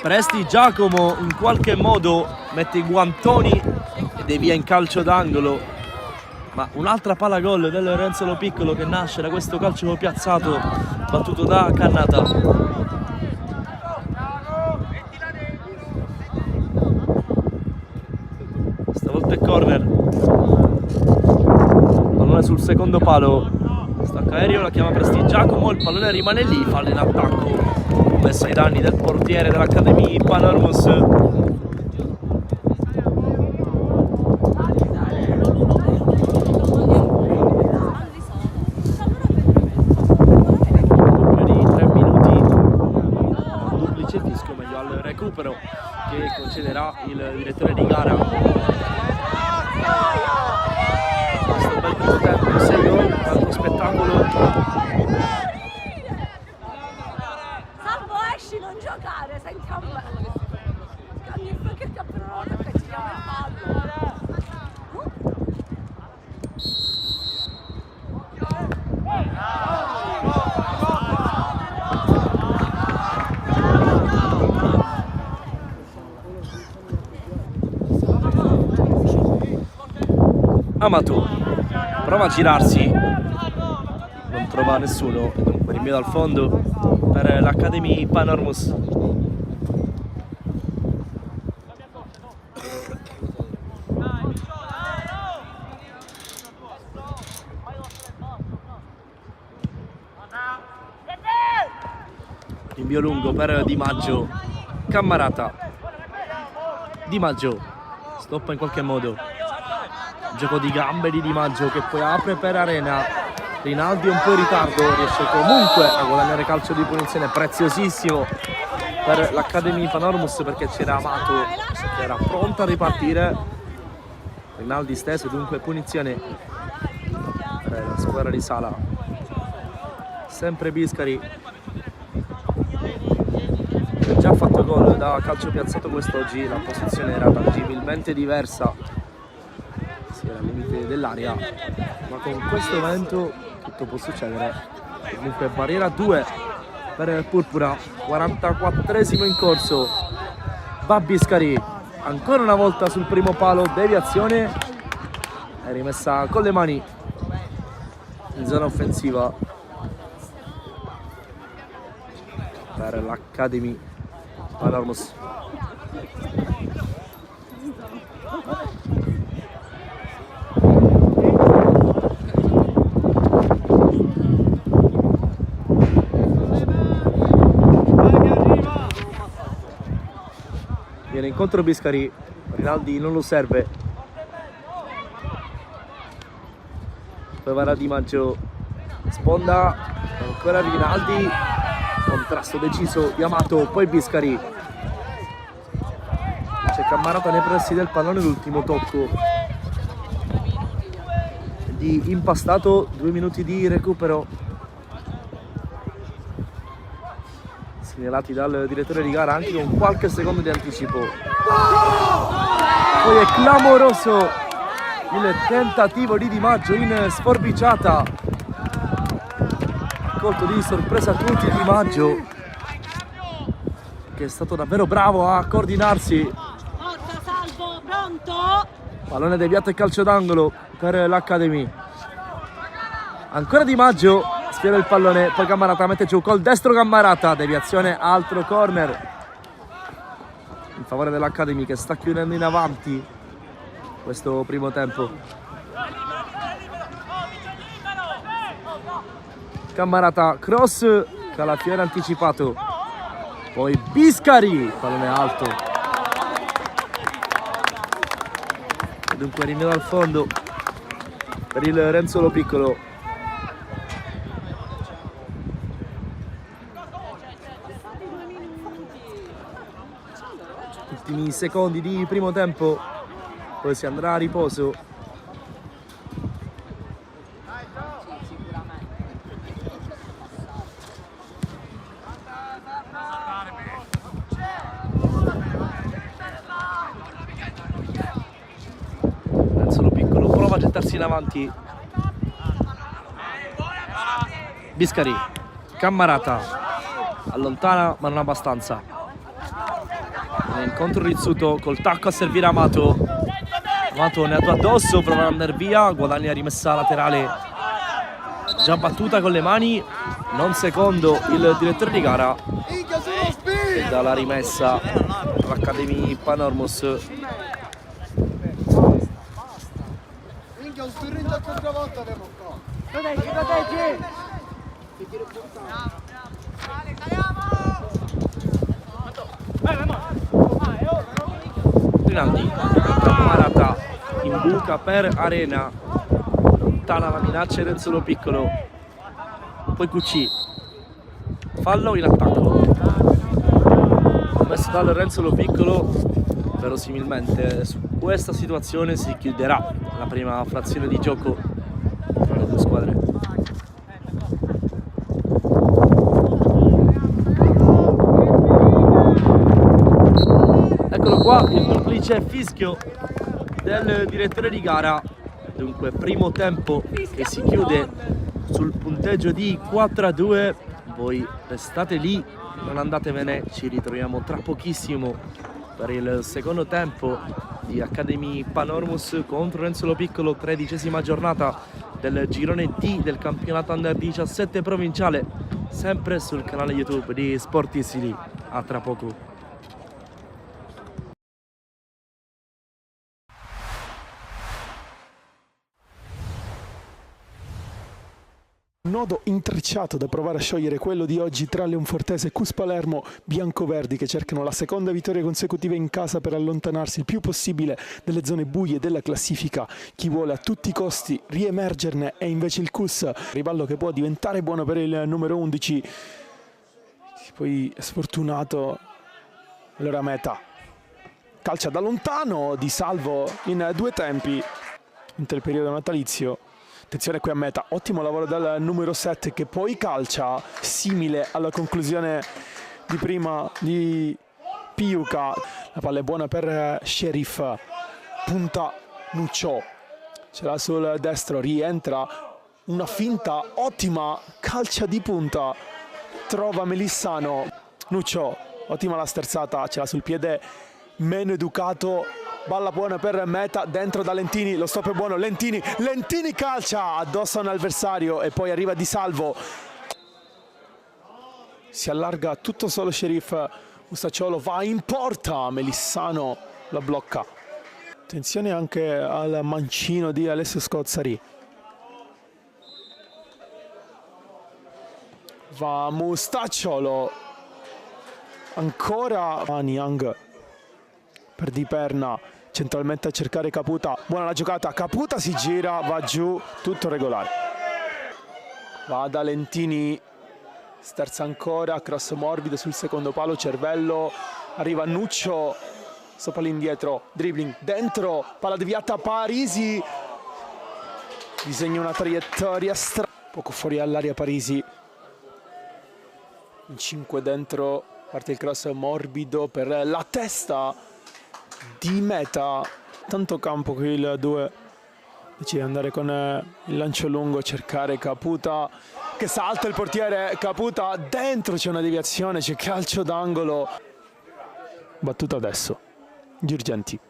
Presti Giacomo in qualche modo mette i guantoni e devia in calcio d'angolo, ma un'altra palla gol del Rezzolo Piccolo che nasce da questo calcio piazzato battuto da Cannata. Stavolta è corner, pallone sul secondo palo, stacca aereo, la chiama Presti Giacomo, il pallone rimane lì, fallo in attacco, messa ai danni del portiere dell'Academy Panormus. Che concederà il direttore di gara. Questo bel primo tempo, 6 gol, tanto spettacolo. Salvo, esci, non giocare, sentiamo. Che campionato che ci chiama il fallo. Amato prova a girarsi, non trova nessuno, dunque rinvio dal fondo per l'Academy Panormus. Rinvio lungo per Di Maggio, Cammarata, Di Maggio stoppa in qualche modo. Gioco di gambe di Di Maggio che poi apre per Arena. Rinaldi è un po' in ritardo, riesce comunque a guadagnare calcio di punizione preziosissimo per l'Academy Panormus perché c'era Amato che era pronto a ripartire. Rinaldi stesso, dunque punizione per la squadra di Sala. Sempre Biscari, che già fatto gol da calcio piazzato quest'oggi, la posizione era tangibilmente diversa. Era al limite dell'area, ma con questo evento tutto può succedere. Comunque barriera 2 per Purpura, 44esimo in corso. Va Biscari ancora una volta sul primo palo, deviazione, è rimessa con le mani in zona offensiva per l'Academy Panormus. Viene incontro Biscari, Rinaldi non lo serve, poi va Di Maggio, sponda, ancora Rinaldi, contrasto deciso di Amato, poi Biscari, c'è Cammarata nei pressi del pallone, l'ultimo tocco di Impastato, 2 minuti di recupero segnalati dal direttore di gara anche con qualche secondo di anticipo. Poi è clamoroso il tentativo di Di Maggio in sforbiciata, colto di sorpresa a tutti Di Maggio che è stato davvero bravo a coordinarsi. Forza Salvo, pronto? Pallone deviato e calcio d'angolo per l'Academy. Ancora Di Maggio, sfiora il pallone, poi Cammarata mette giù col destro Cammarata, deviazione, altro corner in favore dell'Academy che sta chiudendo in avanti questo primo tempo. Cammarata, cross, Calafiore anticipato, poi Biscari, pallone alto. E dunque rinvio dal fondo per il Renzolo Piccolo. Ultimi secondi di primo tempo, poi si andrà a riposo. Renzolo Piccolo prova a gettarsi in avanti. Biscari, Cammarata, allontana ma non abbastanza. Incontro Rizzuto col tacco a servire Amato. Amato ne ha due addosso, prova ad andare via, guadagna rimessa laterale già battuta con le mani, non secondo il direttore di gara, e dà la rimessa all'Academy Panormus. Minchia, un sturrillo altra volta abbiamo qua. Rinaldi, Cammarata in buca per Arena, lontana la minaccia di Renzolo Piccolo, poi QC, fallo in attacco commesso dal Renzolo Piccolo. Verosimilmente su questa situazione si chiuderà la prima frazione di gioco tra le due squadre. Eccolo qua il duplice fischio del direttore di gara. Dunque primo tempo che si chiude sul punteggio di 4-2. Voi restate lì, non andatevene, ci ritroviamo tra pochissimo per il secondo tempo di Academy Panormus contro Renzolo Piccolo, 13ª giornata del girone D del campionato Under 17 provinciale, sempre sul canale YouTube di Sport Sili. A tra poco. Nodo intrecciato da provare a sciogliere, quello di oggi tra Leonfortese e Cus Palermo, biancoverdi che cercano la seconda vittoria consecutiva in casa per allontanarsi il più possibile dalle zone buie della classifica. Chi vuole a tutti i costi riemergerne è invece il Cus, rivallo che può diventare buono per il numero 11. Poi è sfortunato, allora meta. Calcia da lontano di Salvo in due tempi, mentre il periodo natalizio. Attenzione qui a meta, ottimo lavoro dal numero 7 che poi calcia, simile alla conclusione di prima di Piuca. La palla è buona per Sheriff, punta Nuccio, ce l'ha sul destro, rientra, una finta ottima, calcia di punta, trova Melissano. Nuccio, ottima la sterzata, ce l'ha sul piede meno educato. Palla buona per meta, dentro da Lentini, lo stop è buono, Lentini calcia addosso a un avversario e poi arriva Di Salvo. Si allarga tutto solo Sheriff, Mustacciolo va in porta, Melissano la blocca. Attenzione anche al mancino di Alessio Scozzari. Va Mustacciolo, ancora Niang per Di Perna, centralmente a cercare Caputa, buona la giocata, Caputa si gira, va giù, tutto regolare. Va da Lentini, sterza ancora, cross morbido sul secondo palo, Cervello, arriva Nuccio, sopra l'indietro, dribbling, dentro, palla deviata, Parisi, disegna una traiettoria poco fuori all'area Parisi, in 5 dentro, parte il cross morbido per la testa di meta, tanto campo che il 2 decide di andare con il lancio lungo, cercare Caputa che salta il portiere, Caputa dentro, c'è una deviazione, c'è calcio d'angolo, battuta adesso Girgenti,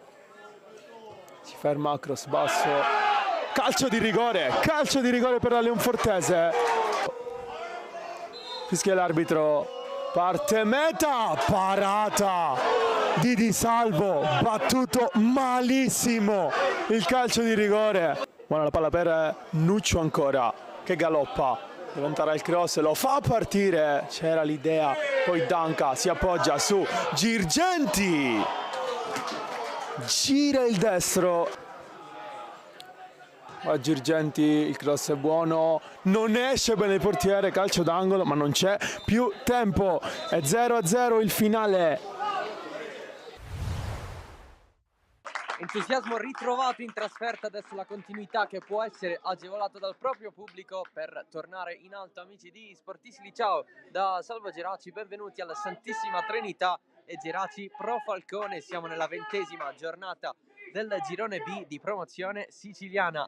si ferma a cross basso, calcio di rigore per la Leonfortese. Fischia l'arbitro, parte meta, parata di Di Salvo, battuto malissimo il calcio di rigore. Buona la palla per Nuccio ancora, che galoppa, deve andare al cross, lo fa partire, c'era l'idea, poi Danca si appoggia su Girgenti, gira il destro. A Girgenti, il cross è buono, non esce bene il portiere, calcio d'angolo, ma non c'è più tempo, è 0-0 il finale. Entusiasmo ritrovato in trasferta, adesso la continuità che può essere agevolata dal proprio pubblico per tornare in alto. Amici di Sportissimi, ciao da Salvo Geraci, benvenuti alla Santissima Trinità e Geraci Pro Falcone. Siamo nella 20ª giornata del girone B di promozione siciliana.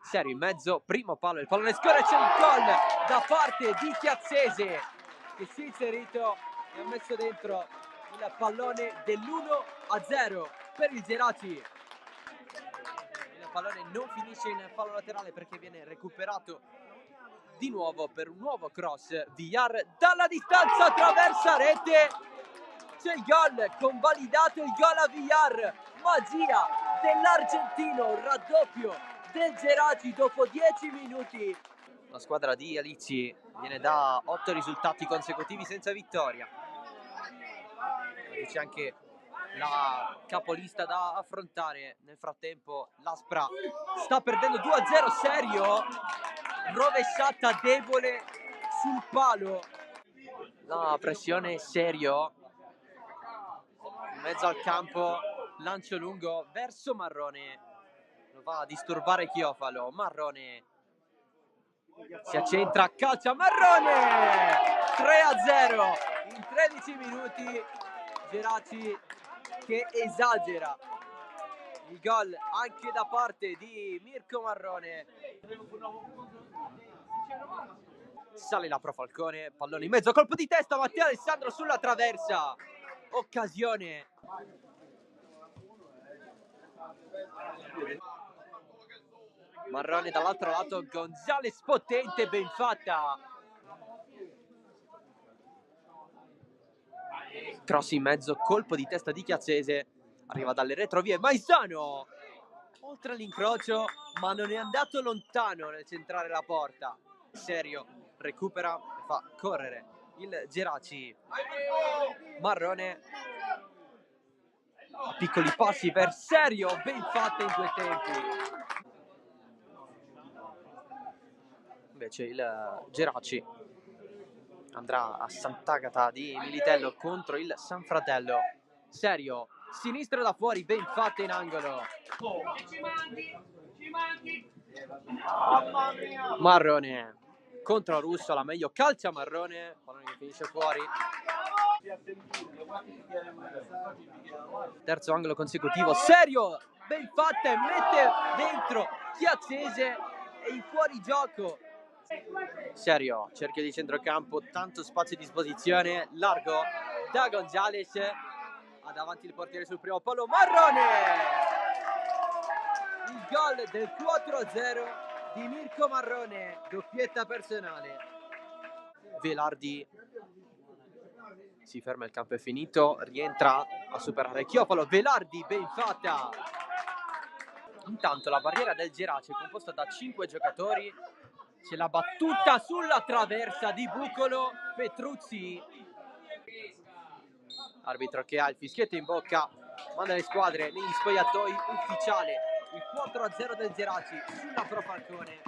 Serio in mezzo, primo palo, il pallone scorre, c'è il gol da parte di Chiazzese che si è inserito e ha messo dentro il pallone dell'1-0 per il Geraci. Il pallone non finisce in fallo laterale perché viene recuperato di nuovo per un nuovo cross. Villar dalla distanza attraversa rete, c'è il gol, convalidato il gol a Villar, magia dell'argentino, un raddoppio del Geraci dopo 10 minuti. La squadra di Alici viene da 8 risultati consecutivi senza vittoria. C'è anche la capolista da affrontare. Nel frattempo l'Aspra sta perdendo 2-0. Serio, rovesciata debole sul palo. La pressione Serio in mezzo al campo, lancio lungo verso Marrone, lo va a disturbare Chiofalo. Marrone si accentra, calcia Marrone, 3-0 in 13 minuti. Geraci che esagera, il gol anche da parte di Mirko Marrone. Sale la Pro Falcone, pallone in mezzo, colpo di testa, Matteo Alessandro sulla traversa, occasione. Marrone dall'altro lato, Gonzales potente, ben fatta. Cross in mezzo, colpo di testa di Chiazzese, arriva dalle retrovie Maisano, oltre all'incrocio, ma non è andato lontano nel centrare la porta. Serio recupera e fa correre il Geraci. Marrone a piccoli passi per Serio, ben fatta in due tempi. Invece il Geraci andrà a Sant'Agata di Militello contro il San Fratello. Serio, sinistra da fuori, ben fatta in angolo. Marrone contro Russo, la meglio calcia Marrone, pallone che finisce fuori. Terzo angolo consecutivo, Serio, ben fatta e mette dentro Chiazzese e in fuorigioco. Serio, cerchio di centrocampo, tanto spazio a disposizione, largo da Gonzales, ha davanti il portiere sul primo palo, Marrone! Il gol del 4-0 di Mirko Marrone, doppietta personale. Velardi si ferma, il campo è finito, rientra a superare Chiofalo, Velardi, ben fatta! Intanto la barriera del Geraci è composta da 5 giocatori. C'è la battuta sulla traversa di Bucolo, Petruzzi. Arbitro che ha il fischietto in bocca, manda le squadre negli spogliatoi, ufficiale il 4-0 del Geraci sulla Pro Falcone.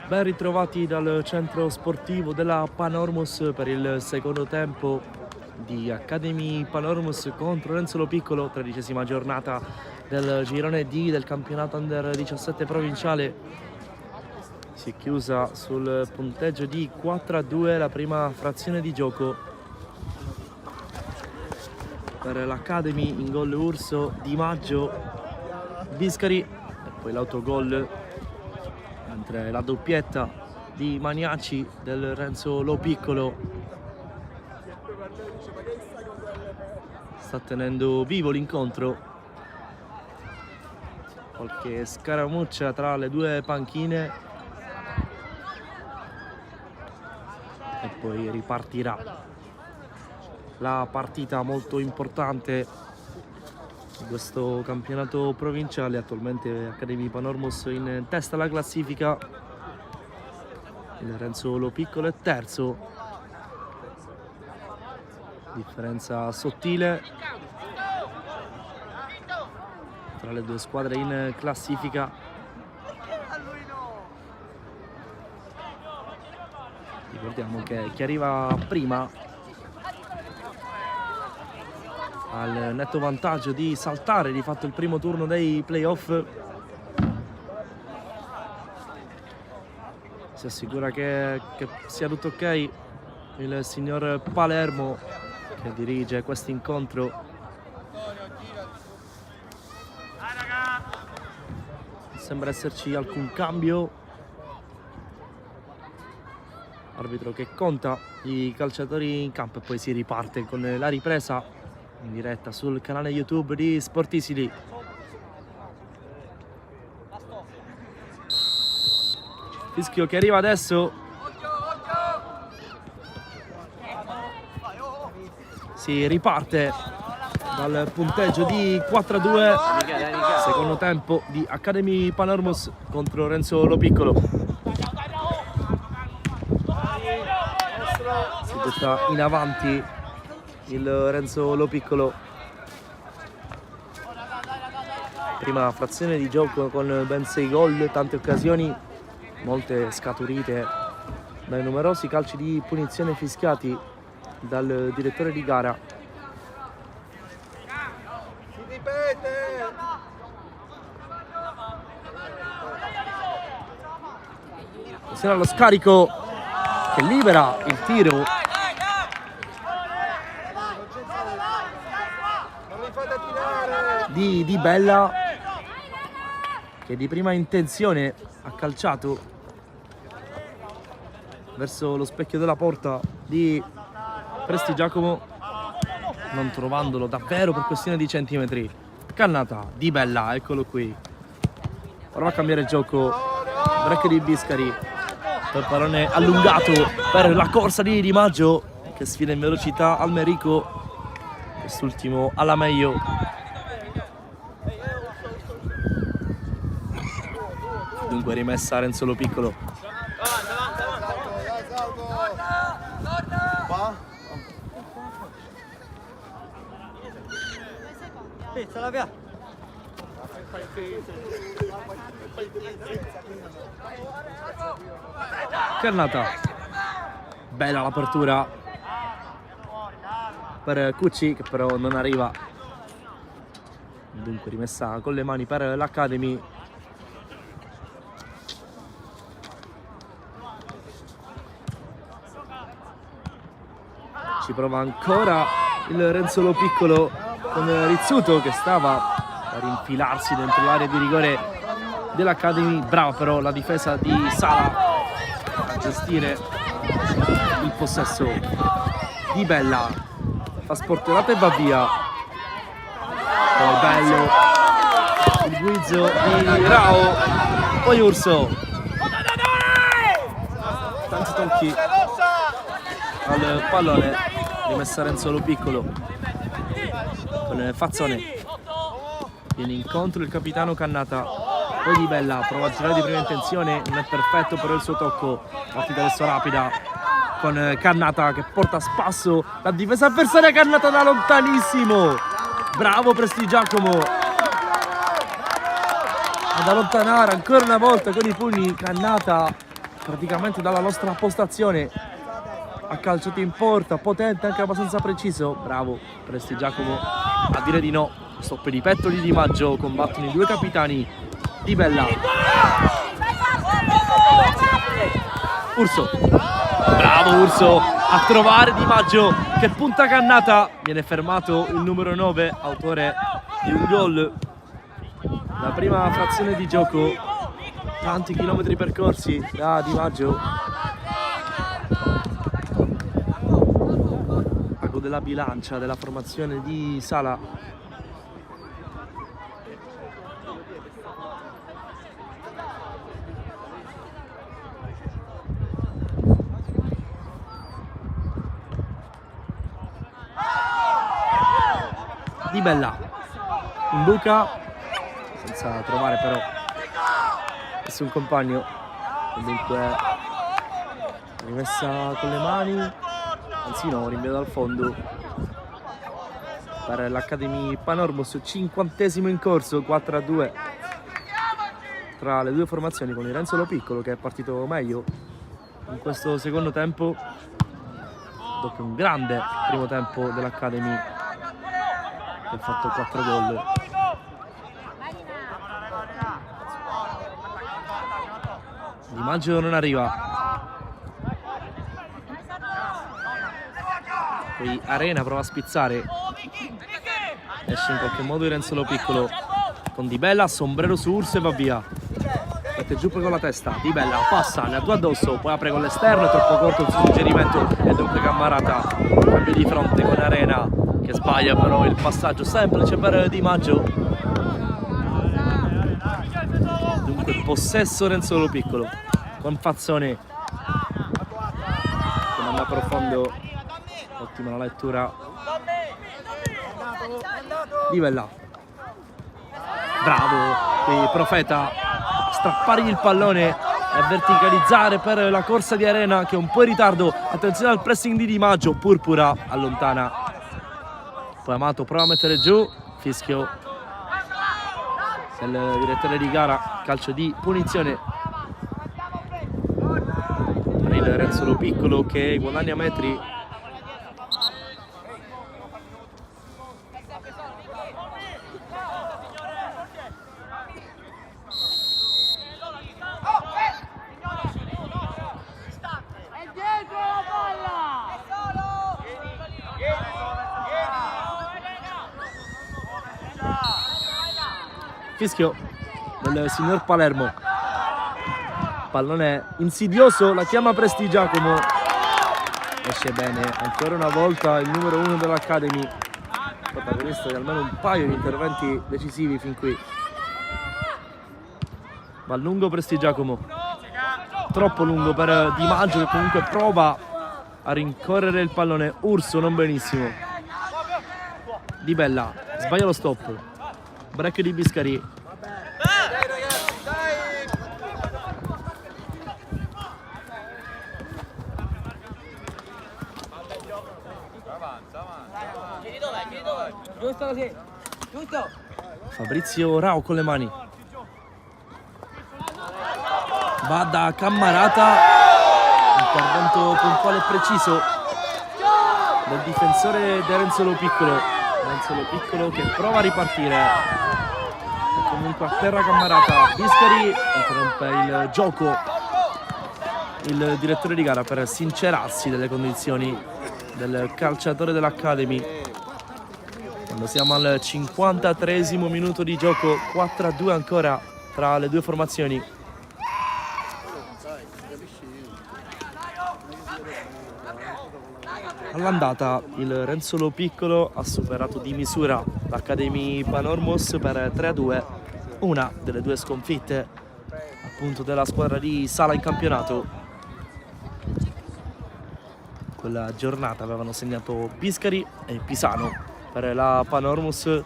Ben ritrovati dal centro sportivo della Panormus per il secondo tempo di Academy Panormus contro Renzo Piccolo, 13ª giornata del girone D del campionato Under 17 provinciale. Si è chiusa sul punteggio di 4-2 la prima frazione di gioco. Per l'Academy in gol Urso, Di Maggio, Biscari e poi l'autogol, mentre la doppietta di Maniaci del Renzo Piccolo sta tenendo vivo l'incontro. Qualche scaramuccia tra le due panchine e poi ripartirà la partita molto importante di questo campionato provinciale. Attualmente Academy Panormus in testa alla classifica, il Renzo Piccolo è terzo, differenza sottile tra le due squadre in classifica. Ricordiamo che chi arriva prima al netto vantaggio di saltare di fatto il primo turno dei playoff si assicura che sia tutto ok. Il signor Palermo che dirige questo incontro non sembra esserci alcun cambio. Arbitro che conta i calciatori in campo e poi si riparte con la ripresa in diretta sul canale YouTube di Sportisili. Fischio che arriva adesso. Si riparte dal punteggio di 4-2, secondo tempo di Academy Panormus contro Renzo Piccolo. Si butta in avanti il Renzo Piccolo. Prima frazione di gioco con ben 6 gol, tante occasioni, molte scaturite dai numerosi calci di punizione fischiati dal direttore di gara. Si ripete! Sarà lo scarico che libera il tiro di Bella, che di prima intenzione ha calciato verso lo specchio della porta di Prestigiacomo, non trovandolo davvero per questione di centimetri. Cannata di Bella, eccolo qui. Ora va a cambiare il gioco, break di Biscari, per pallone allungato per la corsa di Maggio che sfida in velocità Almerico, quest'ultimo alla meglio. Dunque rimessa Renzo Piccolo. Cannata, bella l'apertura per Cucci che però non arriva. Dunque rimessa con le mani per l'Academy. Ci prova ancora il Renzo Piccolo con Rizzuto che stava per infilarsi dentro l'area di rigore dell'Academy. Brava però la difesa di Sala a gestire il possesso. Di Bella fa sportellata e va via. Oh, bello il guizzo di Rao, poi Urso, tanti tocchi al pallone, rimessa Renzo Piccolo con Fazzone, viene incontro il capitano Cannata, poi Di Bella prova a girare di prima intenzione, non è perfetto però il suo tocco, partita adesso rapida con Cannata che porta a spasso la difesa avversaria. Cannata da lontanissimo, bravo Prestigiacomo ad allontanare ancora una volta con i pugni Cannata praticamente dalla nostra postazione. Ha calciato in porta, potente, anche abbastanza preciso. Bravo Prestigiacomo a dire di no. Stop di petto di Di Maggio, combattono i due capitani. Di Bella. Urso. Bravo Urso a trovare Di Maggio che punta cannata. Viene fermato il numero 9, autore di un gol. La prima frazione di gioco, tanti chilometri percorsi da Di Maggio. Ago della bilancia della formazione di Sala. Di Bella in buca senza trovare però nessun compagno, comunque rimessa con le mani, anzi no, rinvio dal fondo per l'Academy Panormos. 50° in corso, 4-2 tra le due formazioni, con il Renzolo Piccolo che è partito meglio in questo secondo tempo dopo un grande primo tempo dell'Academy che ha fatto 4 gol. Di Maggio non arriva, poi Arena prova a spizzare, esce in qualche modo il Renzolo Piccolo con Di Bella, sombrero su Urso e va via. Mette giù poi con la testa, Di Bella passa, ne ha due addosso, poi apre con l'esterno, è troppo corto il suo suggerimento e dunque Cammarata cambio di fronte con Arena che sbaglia però il passaggio semplice per Di Maggio. Dunque possesso Renzolo Piccolo con Fazzone che manda profondo, ottima la lettura. Di Bella, bravo qui Profeta, strappargli il pallone e verticalizzare per la corsa di Arena che è un po' in ritardo. Attenzione al pressing di Di Maggio, Purpura allontana. Poi Amato prova a mettere giù, fischio del direttore di gara, calcio di punizione per il Renzolo Piccolo che guadagna metri. Fischio del signor Palermo, pallone insidioso, la chiama Prestigiacomo, esce bene ancora una volta il numero 1 dell'Academy, protagonista di almeno un paio di interventi decisivi fin qui. Va lungo Prestigiacomo, troppo lungo per Di Maggio che comunque prova a rincorrere il pallone. Urso non benissimo. Di Bella sbaglia lo stop, break di Biscari. Fabrizio Rao con le mani, va da Cammarata, intervento puntuale e preciso del difensore di Renzolo Piccolo. Renzolo Piccolo che prova a ripartire e comunque a terra Cammarata. Biscari interrompe il gioco, il direttore di gara, per sincerarsi delle condizioni del calciatore dell'Academy. Quando siamo al 53° minuto di gioco, 4-2 ancora tra le due formazioni. All'andata il Renzolo Piccolo ha superato di misura l'Academy Panormos per 3-2, una delle due sconfitte appunto della squadra di Sala in campionato. Quella giornata avevano segnato Biscari e Pisano per la Panormos.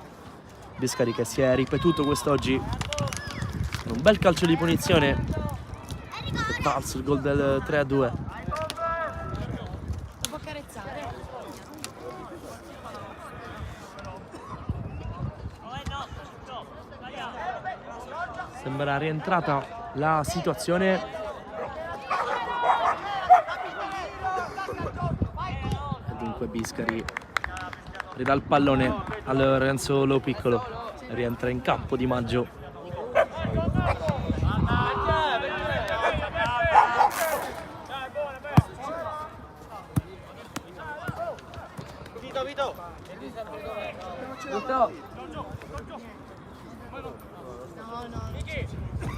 Biscari che si è ripetuto quest'oggi con un bel calcio di punizione che è valso il gol del 3-2. Può carezzare. Sembra rientrata la situazione. Dunque Biscari ridà il pallone al Renzo Lo Piccolo, rientra in campo Di Maggio.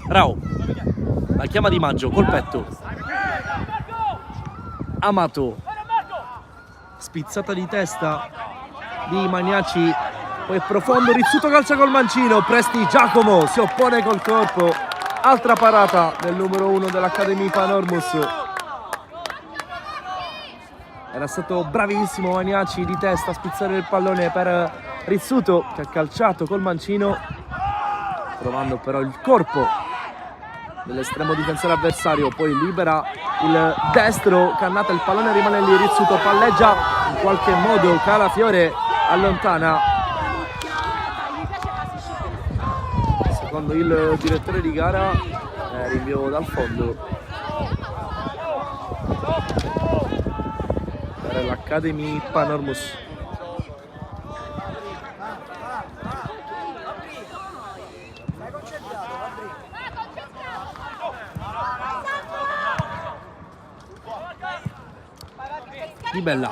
Rao la chiama Di Maggio col petto. Amato, spizzata di testa di Magnacci, poi profondo, Rizzuto calcia col mancino, Presti Giacomo si oppone col corpo, altra parata del numero 1 dell'Academy Panormus. Era stato bravissimo Magnacci di testa a spizzare il pallone per Rizzuto, che ha calciato col mancino, trovando però il corpo dell'estremo difensore avversario, poi libera il destro, Cannata, il pallone rimane lì, Rizzuto palleggia, in qualche modo Calafiore allontana. Secondo il direttore di gara rinvio dal fondo per l'Academy Panormus. Di Bella,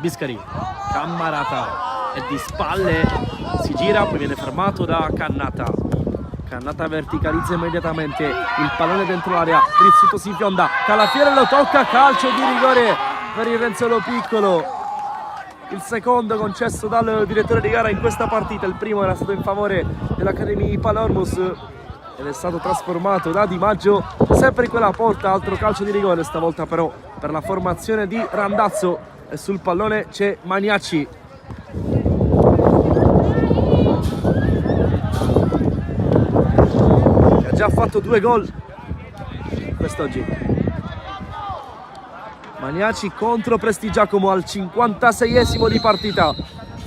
Biscari, Cammarata e di spalle si gira, poi viene fermato da Cannata. Cannata verticalizza immediatamente il pallone dentro l'area, Rizzuto si fionda, Calafiore lo tocca, calcio di rigore per il Renzo Lo Piccolo. Il secondo concesso dal direttore di gara in questa partita, il primo era stato in favore dell'Academy Panormus ed è stato trasformato da Di Maggio, sempre in quella porta, altro calcio di rigore, stavolta però per la formazione di Randazzo, e sul pallone c'è Magnacci. Che ha già fatto 2 gol quest'oggi. Magnacci contro Presti Giacomo al 56esimo di partita.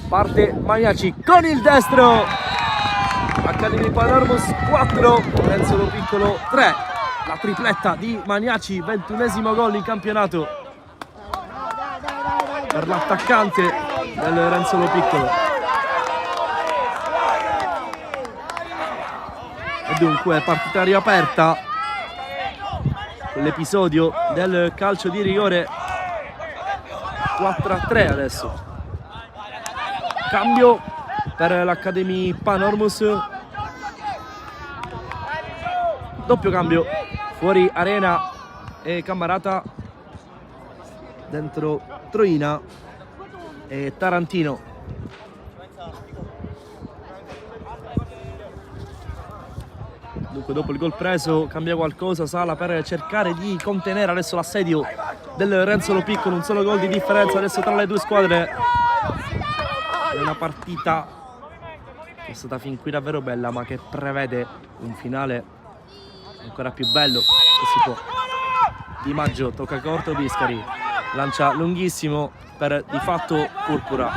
Parte Magnacci con il destro. Academy Panormus 4, Renzo Lo Piccolo 3. La tripletta di Magnacci, 21esimo gol in campionato per l'attaccante del Renzo Lo Piccolo. E dunque partita riaperta con l'episodio del calcio di rigore. 4-3 adesso. Cambio per l'Academy Panormus. Doppio cambio, fuori Arena e Cammarata, dentro Troina e Tarantino. Dunque dopo il gol preso cambia qualcosa Sala per cercare di contenere adesso l'assedio del Renzo Lo Piccolo, un solo gol di differenza adesso tra le due squadre. È una partita che è stata fin qui davvero bella, ma che prevede un finale ancora più bello se si può. Di Maggio tocca corto, Biscari lancia lunghissimo per di fatto Purpura,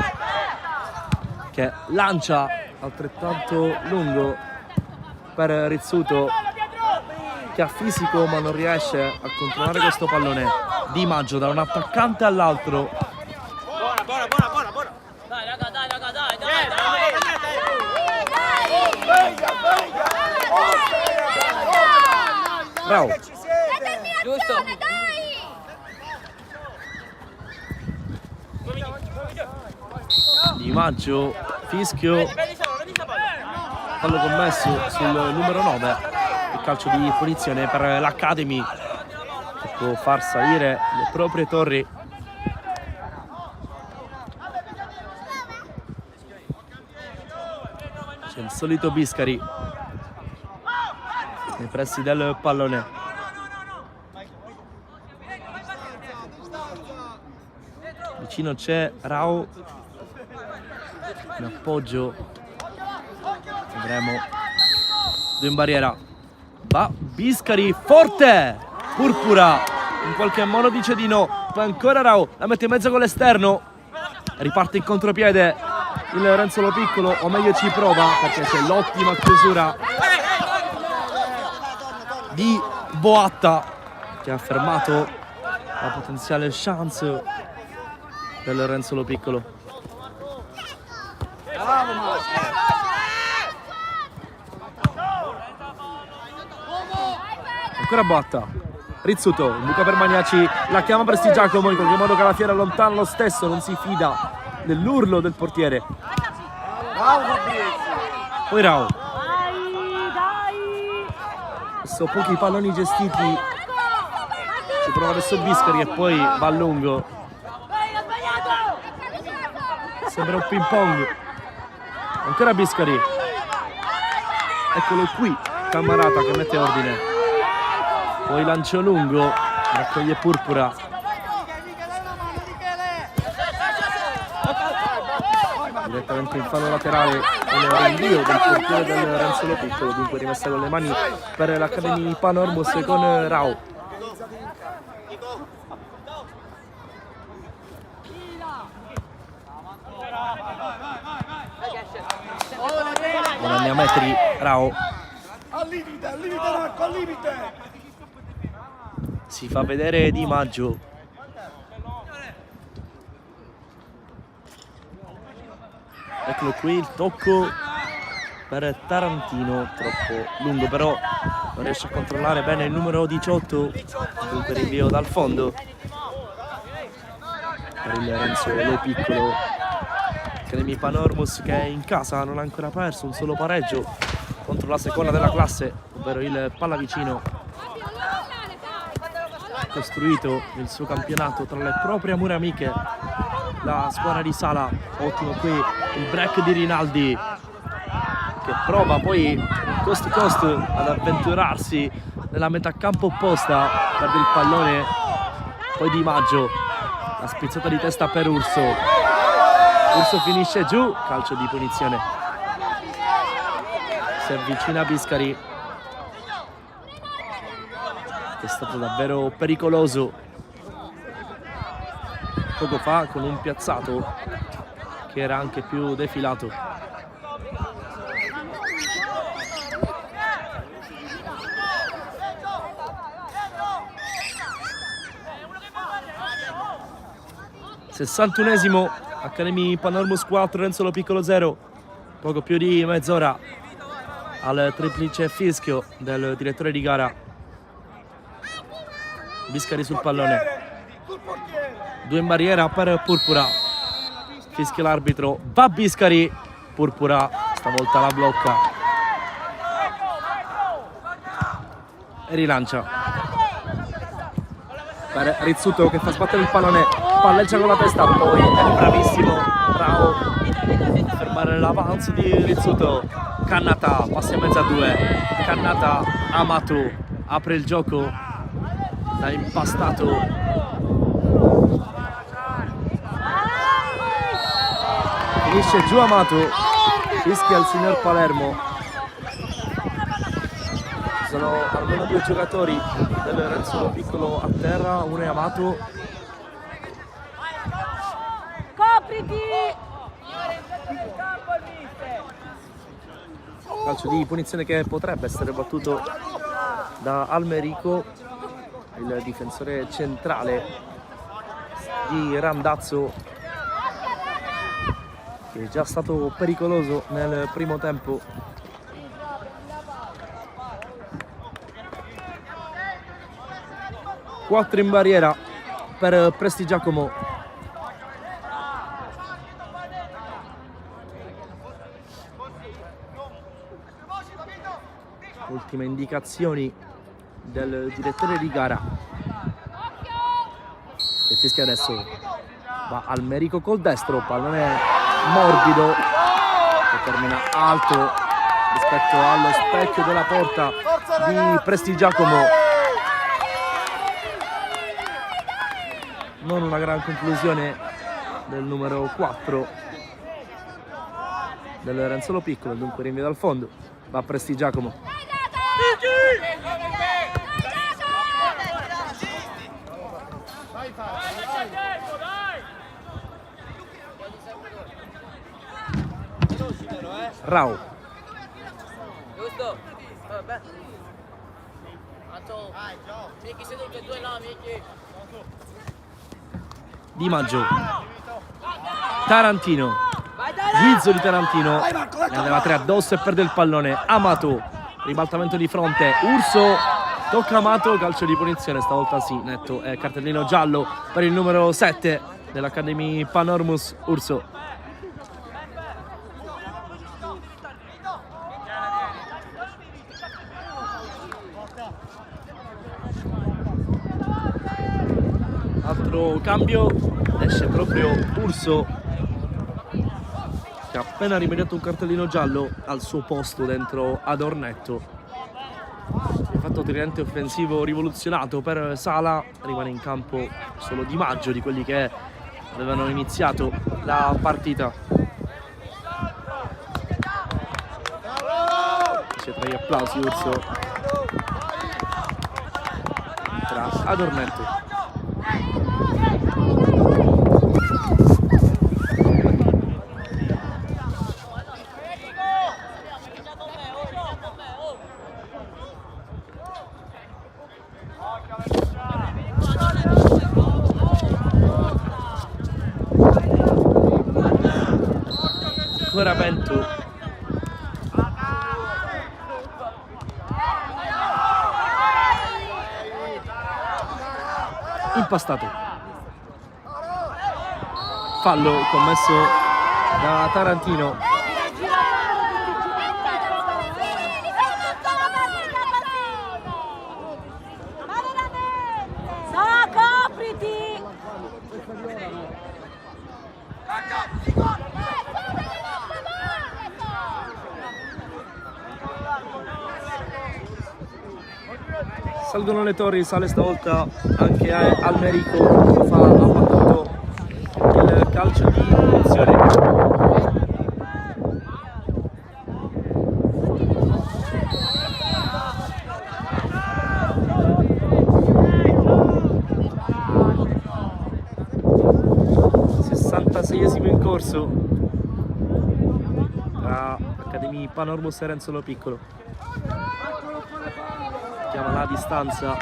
che lancia altrettanto lungo per Rizzuto, che ha fisico ma non riesce a controllare questo pallone. Di Maggio da un attaccante all'altro. Dai raga, dai. Bravo. Giusto. Di Maggio, fischio, fallo commesso sul numero 9, il calcio di punizione per l'Academy, che può far salire le proprie torri. C'è il solito Biscari nei pressi del pallone. Vicino c'è Rao in appoggio, vedremo, due in barriera, va Biscari, forte, Purpura in qualche modo dice di no, poi ancora Rao, la mette in mezzo con l'esterno, riparte in contropiede il Renzo Lo Piccolo, o meglio ci prova perché c'è l'ottima chiusura di Boatta che ha fermato la potenziale chance del Renzolo Piccolo. Bravo Massimo. Ancora Botta, Rizzuto, buca per Magnaci, la chiama Prestigiacomo, in qualche modo Calafiera allontana lo stesso, non si fida dell'urlo del portiere. Bravo Fabrizio. Poi Rao. Adesso pochi palloni gestiti, ci prova adesso Biscari e poi va a lungo. Sembra un ping pong. Ancora Biscari. Eccolo qui, Cammarata che mette ordine. Poi lancio lungo, raccoglie Purpura. Direttamente in fallo laterale, un rinvio del portiere del Renzolo Piccolo, dunque rimessa con le mani per l'Accademia Panormos con Rao. Guadagna metri Rao. Al limite Marco, al limite. Si fa vedere Di Maggio. Eccolo qui il tocco per Tarantino, troppo lungo però non riesce a controllare bene il numero 18, dunque rinvio dal fondo per il Renzolo Piccolo. Academy Panormos che è in casa, non ha ancora perso, un solo pareggio contro la seconda della classe, ovvero il Pallavicino, costruito il suo campionato tra le proprie mura amiche, la squadra di Sala. Ottimo qui il break di Rinaldi che prova poi cost to cost ad avventurarsi nella metà campo opposta, perde il pallone, poi Di Maggio, la spizzata di testa per Urso. Urso finisce giù, calcio di punizione. Si avvicina Biscari, che è stato davvero pericoloso poco fa con un piazzato che era anche più defilato. Sessantunesimo, Academy Panormos 4, Renzolo Piccolo 0. Poco più di mezz'ora al triplice fischio del direttore di gara. Biscari sul pallone, 2 in barriera per Purpura, fischia l'arbitro, va Biscari, Purpura stavolta la blocca e rilancia per Rizzuto che fa sbattere il pallone, palleggia con la testa, poi è bravissimo Rao a fermare l'avanzo di Rizzuto. Cannata, passi a mezza 2, Cannata, Amato apre il gioco, l'ha impastato, finisce giù Amato, fischia il signor Palermo. Ci sono almeno 2 giocatori del Renzolo Piccolo a terra, uno è Amato. Copriti! Calcio di punizione che potrebbe essere battuto da Almerico, il difensore centrale di Randazzo, che è già stato pericoloso nel primo tempo. Quattro in barriera per Prestigiacomo. Ultime indicazioni del direttore di gara. E fischia adesso. Va Almerico col destro, pallone morbido che termina alto rispetto allo specchio della porta di Prestigiacomo. Non una gran conclusione del numero 4 del Renzolo Piccolo, dunque rinvio dal fondo, va Prestigiacomo. Rao. Giusto? Vabbè. Miki seduto, 2 là, Miki. Di Maggio. Tarantino, guizzo di Tarantino, ne aveva 3 addosso e perde il pallone. Amato, ribaltamento di fronte, Urso tocca Amato, calcio di punizione, stavolta sì, netto, cartellino giallo per il numero 7 dell'Academy Panormus, Urso. Altro cambio, esce proprio Urso, che ha appena rimediato un cartellino giallo al suo posto dentro Adornetto. Ha fatto tridente offensivo rivoluzionato per Sala, rimane in campo solo Di Maggio, di quelli che avevano iniziato la partita. C'è tra gli applausi Urso tra Adornetto. Ancora Bento, impastato, fallo commesso da Tarantino. Salgono le torri, sale stavolta anche Almerico, ha battuto il calcio di punizione. In corso tra Academy Panormus e Renzolo Piccolo. Chiama la distanza,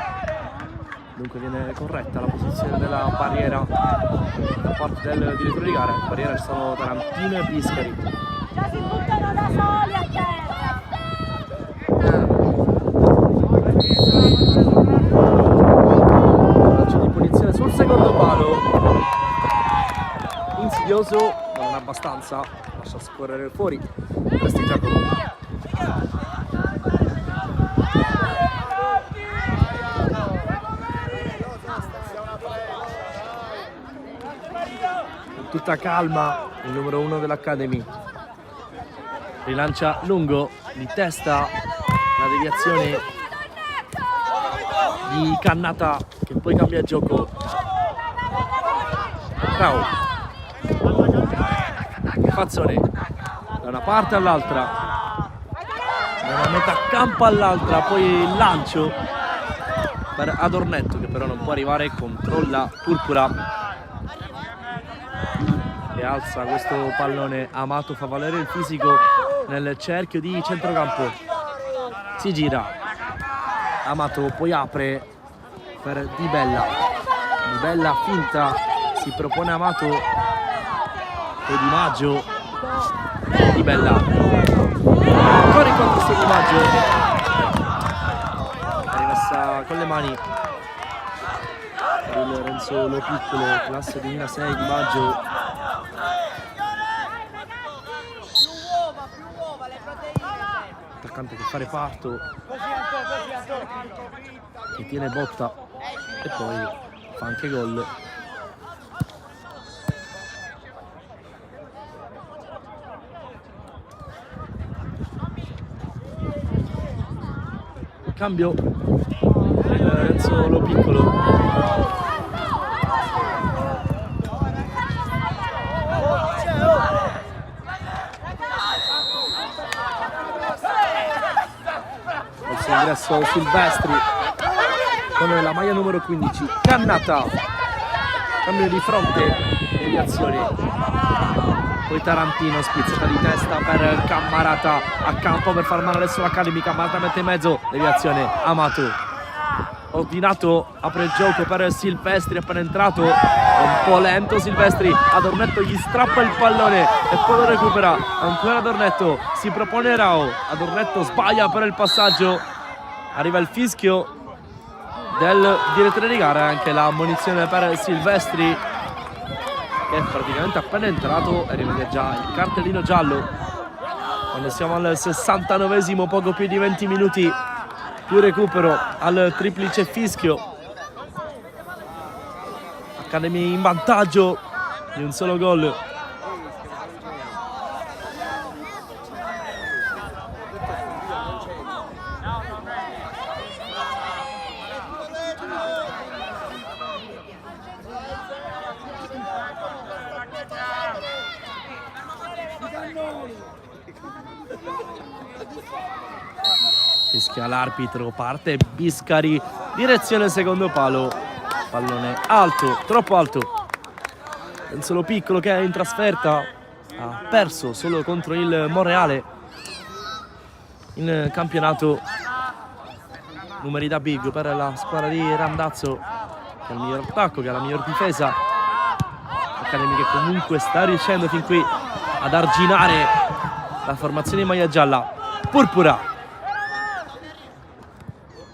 dunque viene corretta la posizione della barriera da parte del direttore di gara. In barriera ci sono Tarantino e Biscari. Già si buttano da soli a terra. Calcio di punizione sul secondo palo, insidioso ma non abbastanza, lascia scorrere fuori. Questi Giacomo. Con tutta calma il numero 1 dell'Academy rilancia lungo di testa, la deviazione di Cannata che poi cambia gioco. Bravo Fazzone, da una parte all'altra, da una metà campo all'altra, poi il lancio per Adornetto che però non può arrivare, controlla Purpura e alza questo pallone. Amato fa valere il fisico nel cerchio di centrocampo, si gira Amato, poi apre per Di Bella, Di Bella finta, si propone Amato, poi Di Maggio, Di Bella, ancora in contesto Di Maggio, è rimessa con le mani per il Renzolo Piccolo, classe 2006 Di Maggio. Attaccante che fa reparto, che tiene botta e poi fa anche gol. Cambio Renzolo Piccolo. Ingresso Silvestri con la maglia numero 15, Cannata, cambio di fronte, deviazione, poi Tarantino, spizzata di testa per Cammarata, a campo per far male adesso l'Academy. Cammarata mette in mezzo, deviazione, Amato, ordinato, apre il gioco per Silvestri, appena entrato un po' lento Silvestri, Adornetto gli strappa il pallone e poi lo recupera, ancora Adornetto, si propone Rao, Adornetto sbaglia per il passaggio, arriva il fischio del direttore di gara, anche la ammonizione per Silvestri che è praticamente appena entrato e rimane già il cartellino giallo quando siamo al 69esimo, poco più di 20 minuti più recupero al triplice fischio. Academy in vantaggio di un solo gol. Fischia l'arbitro, parte Biscari, direzione secondo palo, pallone alto, troppo alto. Un solo piccolo che è in trasferta, ha perso solo contro il Monreale in campionato. Numeri da big per la squadra di Randazzo, che ha il miglior attacco, che ha la miglior difesa. Academy che comunque sta riuscendo fin qui ad arginare la formazione in maglia gialla. Purpura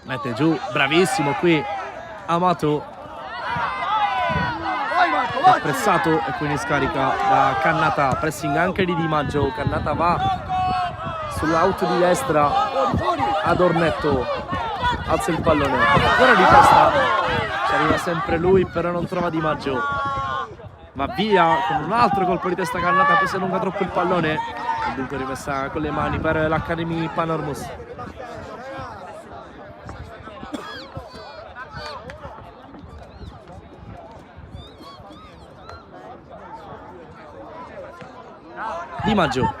mette giù, bravissimo qui Amato, è pressato e quindi scarica da Cannata, pressing anche di Di Maggio. Cannata va sull'out di destra, Adornetto alza il pallone, ancora di testa, ci arriva sempre lui però non trova Di Maggio, va via con un altro colpo di testa Cannata, poi si allunga troppo il pallone e dunque rimessa con le mani per l'Academy Panormus. Di Maggio,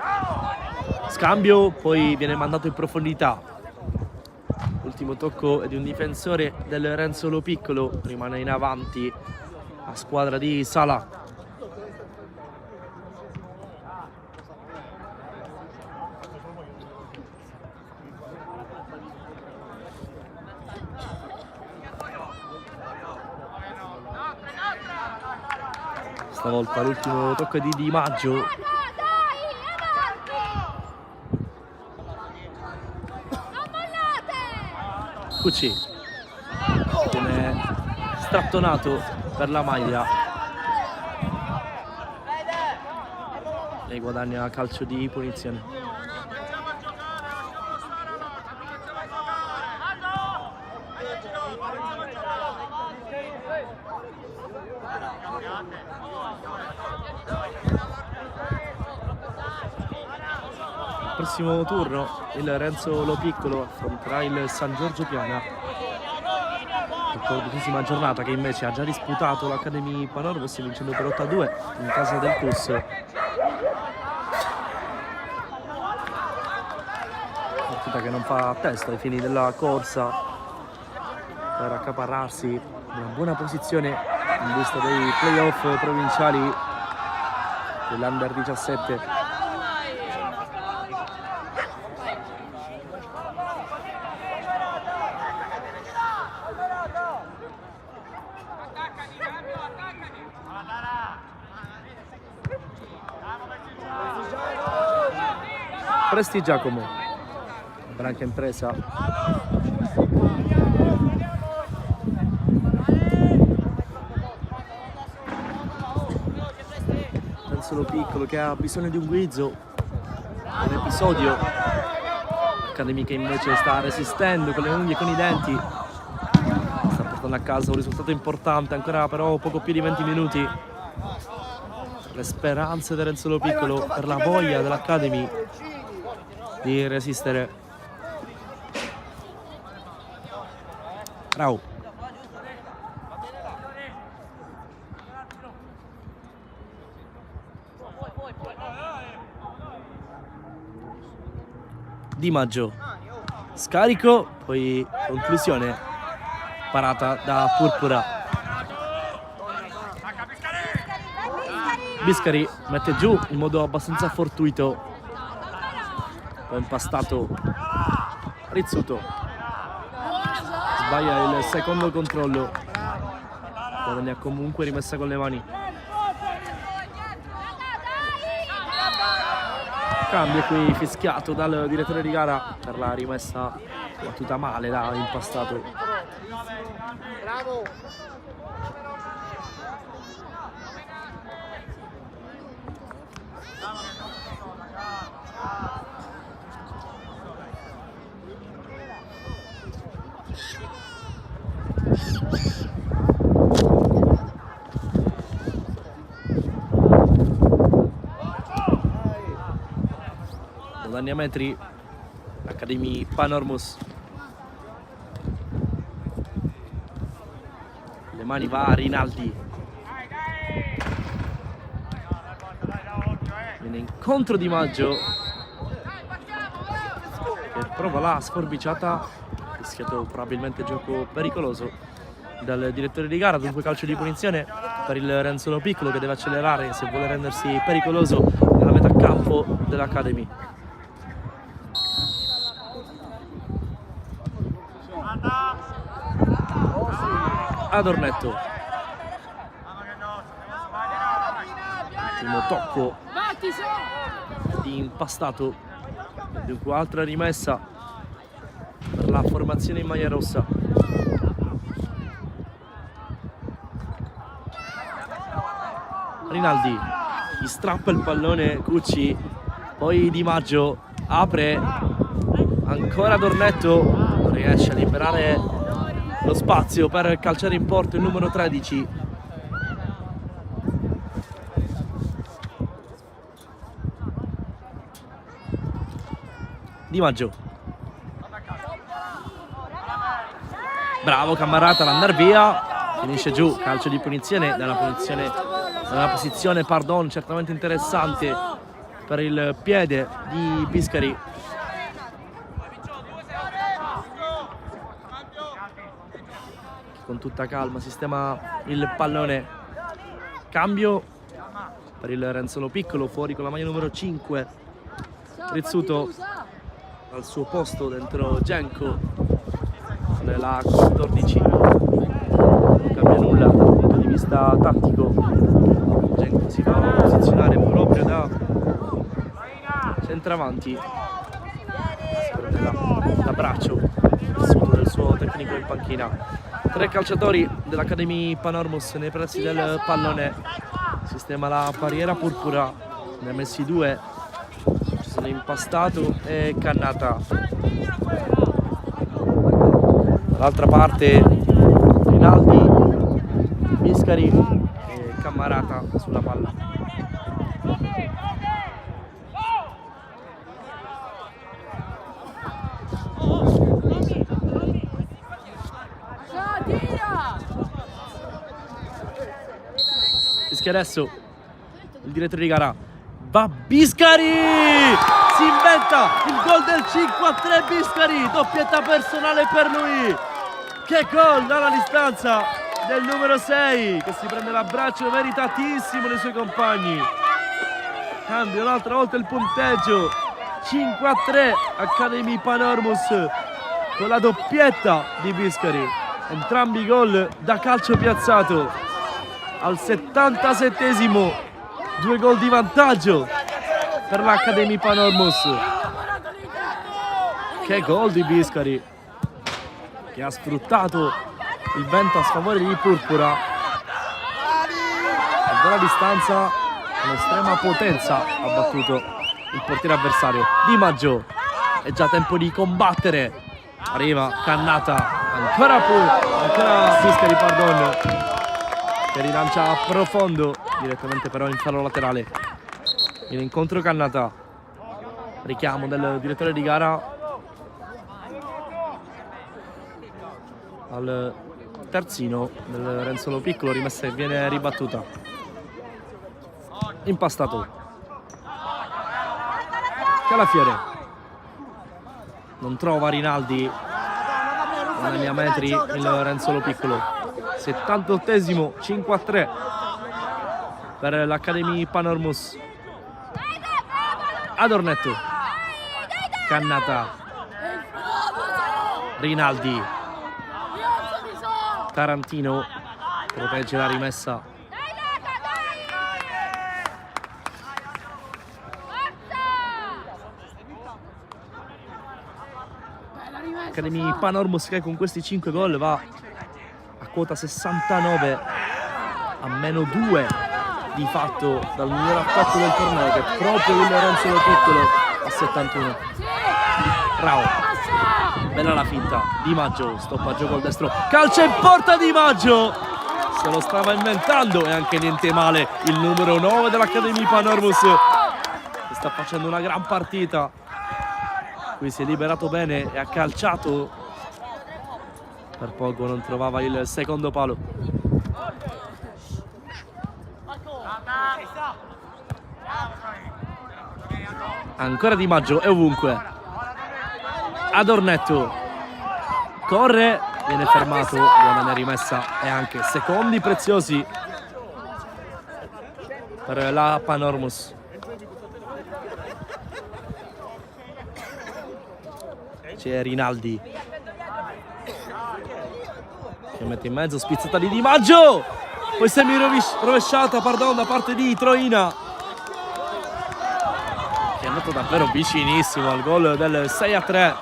scambio, poi viene mandato in profondità. Ultimo tocco è di un difensore del Renzo Piccolo, rimane in avanti a squadra di Sala. Stavolta l'ultimo tocco è di Di Maggio. Cucci viene strattonato per la maglia e guadagna calcio di punizione. Prossimo turno il Renzo Piccolo affronterà il San Giorgio Piana, 14ª giornata che invece ha già disputato l'Academy Panormus vincendo per 8-2 in casa del TUS. Partita che non fa testa ai fini della corsa per accaparrarsi una buona posizione in vista dei playoff provinciali dell'Under 17. Presti Giacomo, branca impresa. Renzo Piccolo che ha bisogno di un guizzo, un episodio. Academy che invece sta resistendo con le unghie e con i denti. Sta portando a casa un risultato importante, ancora però poco più di 20 minuti. Le speranze di Renzo Piccolo, per la voglia dell'Academy di resistere. Rao. Di Maggio. Scarico, poi conclusione. Parata da Purpura. Biscari mette giù in modo abbastanza fortuito. Poi impastato Rizzuto, sbaglia il secondo controllo. guadagna comunque rimessa con le mani. Cambio qui fischiato dal direttore di gara per la rimessa battuta male da Impastato. Bravo. Guadagna metri l'Academy Panormus. Le mani va a Rinaldi. Viene incontro Di Maggio che prova la sforbiciata, fischiato probabilmente gioco pericoloso dal direttore di gara, dunque calcio di punizione per il Renzolo Piccolo che deve accelerare se vuole rendersi pericoloso nella metà campo dell'Academy. Adornetto, ultimo tocco di Impastato, dunque altra rimessa per la formazione in maglia rossa. Rinaldi, gli strappa il pallone Cucci, poi Di Maggio apre, ancora Adornetto, non riesce a liberare lo spazio per calciare in porto il numero 13. Di Maggio, bravo Cammarata ad andare via, finisce giù, calcio di punizione dalla posizione certamente interessante per il piede di Biscari. Con tutta calma sistema il pallone. Cambio per il Renzolo Piccolo, fuori con la maglia numero 5 Rizzuto al suo posto dentro Genco nella 14. Non cambia nulla dal punto di vista tattico. Genco si va a posizionare proprio da centravanti, da braccio del suo tecnico in panchina. 3 calciatori dell'Academy Panormus nei pressi del pallone, sistema la barriera purpura, ne ha messi 2, ci sono Impastato e Cannata. Dall'altra parte Rinaldi, Biscari e Cammarata sulla palla. Fischia adesso il direttore di gara, va Biscari, si inventa il gol del 5-3 Biscari, doppietta personale per lui. Che gol dalla distanza del numero 6 che si prende l'abbraccio meritatissimo dei suoi compagni. Cambia un'altra volta il punteggio, 5-3 Academy Panormus con la doppietta di Biscari, entrambi i gol da calcio piazzato. Al 77esimo 2 gol di vantaggio per l'Academy Panormus. Che gol di Biscari che ha sfruttato il vento a sfavore di Purpura, a buona distanza con estrema potenza ha battuto il portiere avversario. Di Maggio, è già tempo di combattere, arriva Cannata, ancora Biscari, che rilancia a profondo, direttamente però in fallo laterale. In incontro Cannata, richiamo del direttore di gara al terzino del Renzolo Piccolo, rimessa e viene ribattuta. Impastato, Calafiore, non trova Rinaldi, guadagna metri il Renzolo Piccolo. 78esimo 5-3 per l'Academy Panormus. Adornetto, Cannata, Rinaldi, Tarantino, protegge la rimessa. Academy Panormus che con questi 5 gol va a quota 69, a -2 di fatto dal miglior attacco del torneo, che è proprio il Lorenzo Lo Piccolo, a 71. Rao, bella la finta, Di Maggio, stoppaggio col destro, calcia in porta Di Maggio, se lo stava inventando, e anche niente male il numero 9 dell'Academy Panormus, che sta facendo una gran partita. Qui si è liberato bene e ha calciato, per poco non trovava il secondo palo. Ancora Di Maggio, è ovunque. Adornetto corre, viene fermato, buona rimessa e anche secondi preziosi per la Panormus. C'è Rinaldi che mette in mezzo, spizzata di Di Maggio, poi semi rovesciata, pardon, da parte di Troina, che è andato davvero vicinissimo al gol del 6-3,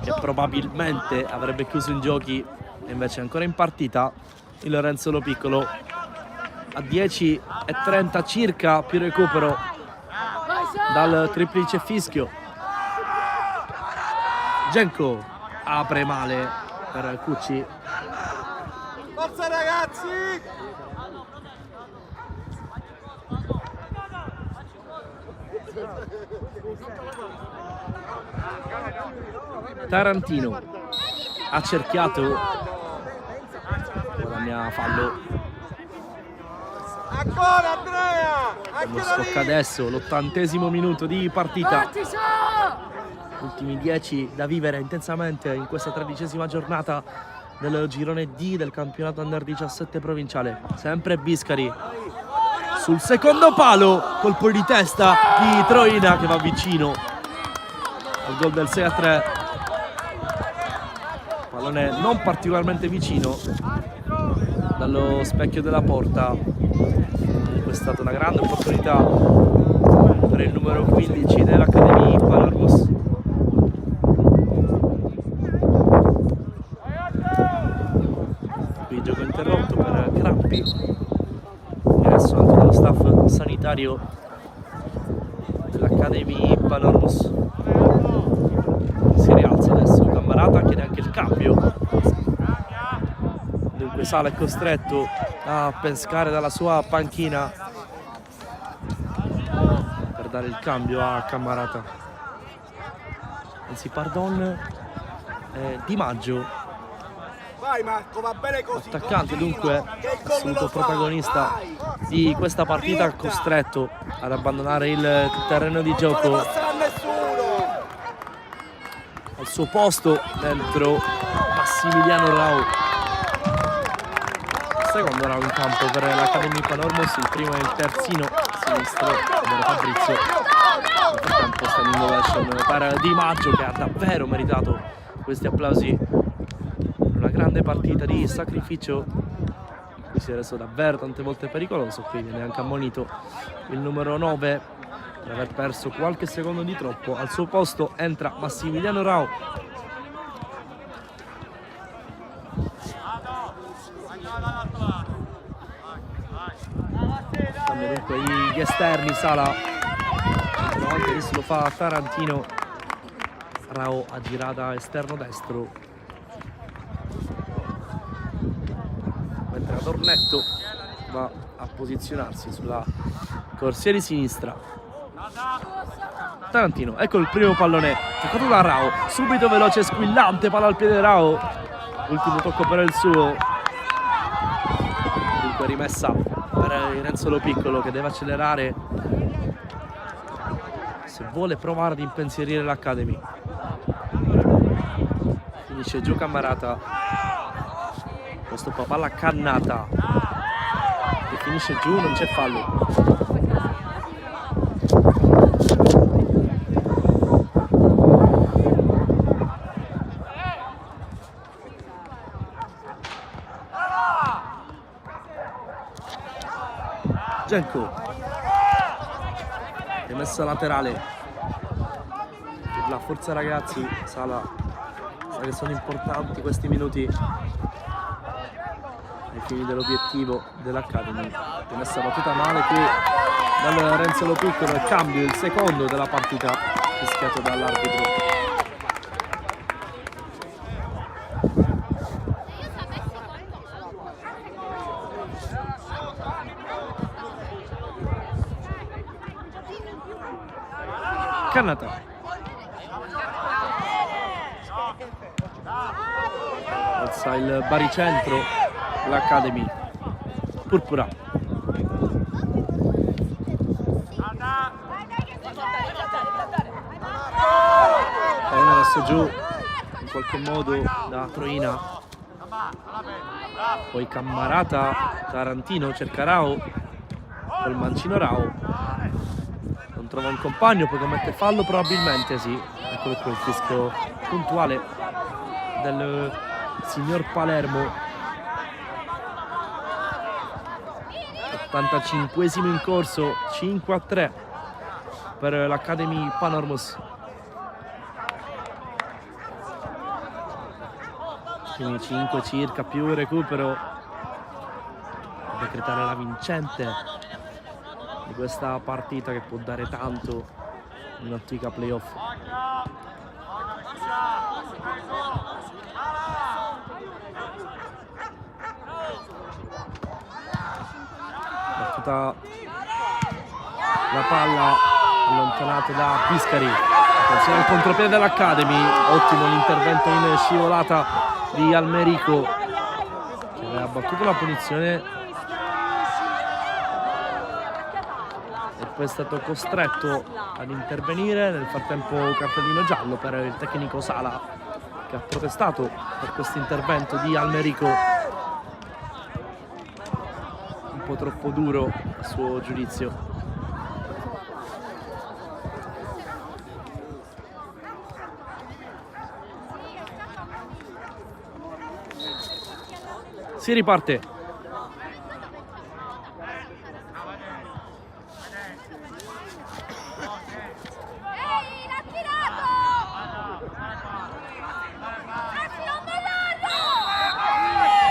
che probabilmente avrebbe chiuso in giochi, e invece è ancora in partita il Lorenzo Lo Piccolo. A 10:30 circa, più recupero dal triplice fischio. Genco apre male per Cucci. Forza ragazzi! Tarantino ha cerchiato, guadagna fallo. Ancora Andrea! Lo scocca adesso, l'80° minuto di partita. Ultimi 10 da vivere intensamente in questa 13ª giornata del girone D del campionato Under 17 provinciale. Sempre Biscari sul secondo palo, colpo di testa di Troina che va vicino al gol del 6-3. Pallone non particolarmente vicino dallo specchio della porta. Questa è stata una grande opportunità per il numero 15 dell'Academy Panormus. Qui gioco interrotto per crampi, e adesso anche dello staff sanitario dell'Academy Panormus. Si rialza adesso Cammarata, chiede anche il cambio, dunque Sala è costretto a pescare dalla sua panchina per dare il cambio a Cammarata. Anzi, pardon, Di Maggio, Vai Marco, va bene così. attaccante dunque assoluto protagonista di questa partita, costretto ad abbandonare il terreno di gioco. Non passerà nessuno. Al suo posto dentro Massimiliano Rao. Secondo Rao in campo per l'Academy Panormus, il primo è il terzino sinistro, ovvero Fabrizio. Nel frattempo standing ovation per Di Maggio, che ha davvero meritato questi applausi. Una grande partita di sacrificio, in cui si è reso davvero tante volte pericoloso. Qui viene anche ammonito il numero 9 per aver perso qualche secondo di troppo. Al suo posto entra Massimiliano Rao. Cambia dunque gli esterni, Sala davanti, adesso lo fa Tarantino. Rao a girata esterno destro, mentre Adornetto va a posizionarsi sulla corsia di sinistra. Tarantino, ecco il primo pallone toccato da Rao, subito veloce, squillante, palla al piede Rao, ultimo tocco per il suo. Dunque rimessa per Lorenzo Lo Piccolo, che deve accelerare se vuole provare ad impensierire l'Academy. Finisce giù Cammarata, questo palla cannata che finisce giù, non c'è fallo. Genco, rimessa laterale per la forza ragazzi. Sala sa che sono importanti questi minuti ai fini dell'obiettivo dell'Academy. Rimessa battuta male qui dal Renzo Piccolo, il cambio, il secondo della partita fischiato dall'arbitro. Cannata, alza il baricentro l'Academy. Purpura, pallone messo giù in qualche modo da Troina, poi Cammarata, Tarantino cerca Rao col mancino Rao, non trova un compagno, poi commette fallo probabilmente, sì, eccolo qui il fischio puntuale del signor Palermo. 85esimo in corso, 5-3 per l'Academy Panormus. Quindi 5 circa più recupero per decretare la vincente di questa partita che può dare tanto in ottica playoff. Battuta la palla allontanata da Biscari. Attenzione al contropiede dell'Academy, ottimo l'intervento in scivolata di Almerico che aveva battuto la punizione e poi è stato costretto ad intervenire. Nel frattempo cartellino giallo per il tecnico Sala che ha protestato per questo intervento di Almerico, un po' troppo duro a suo giudizio. Si riparte.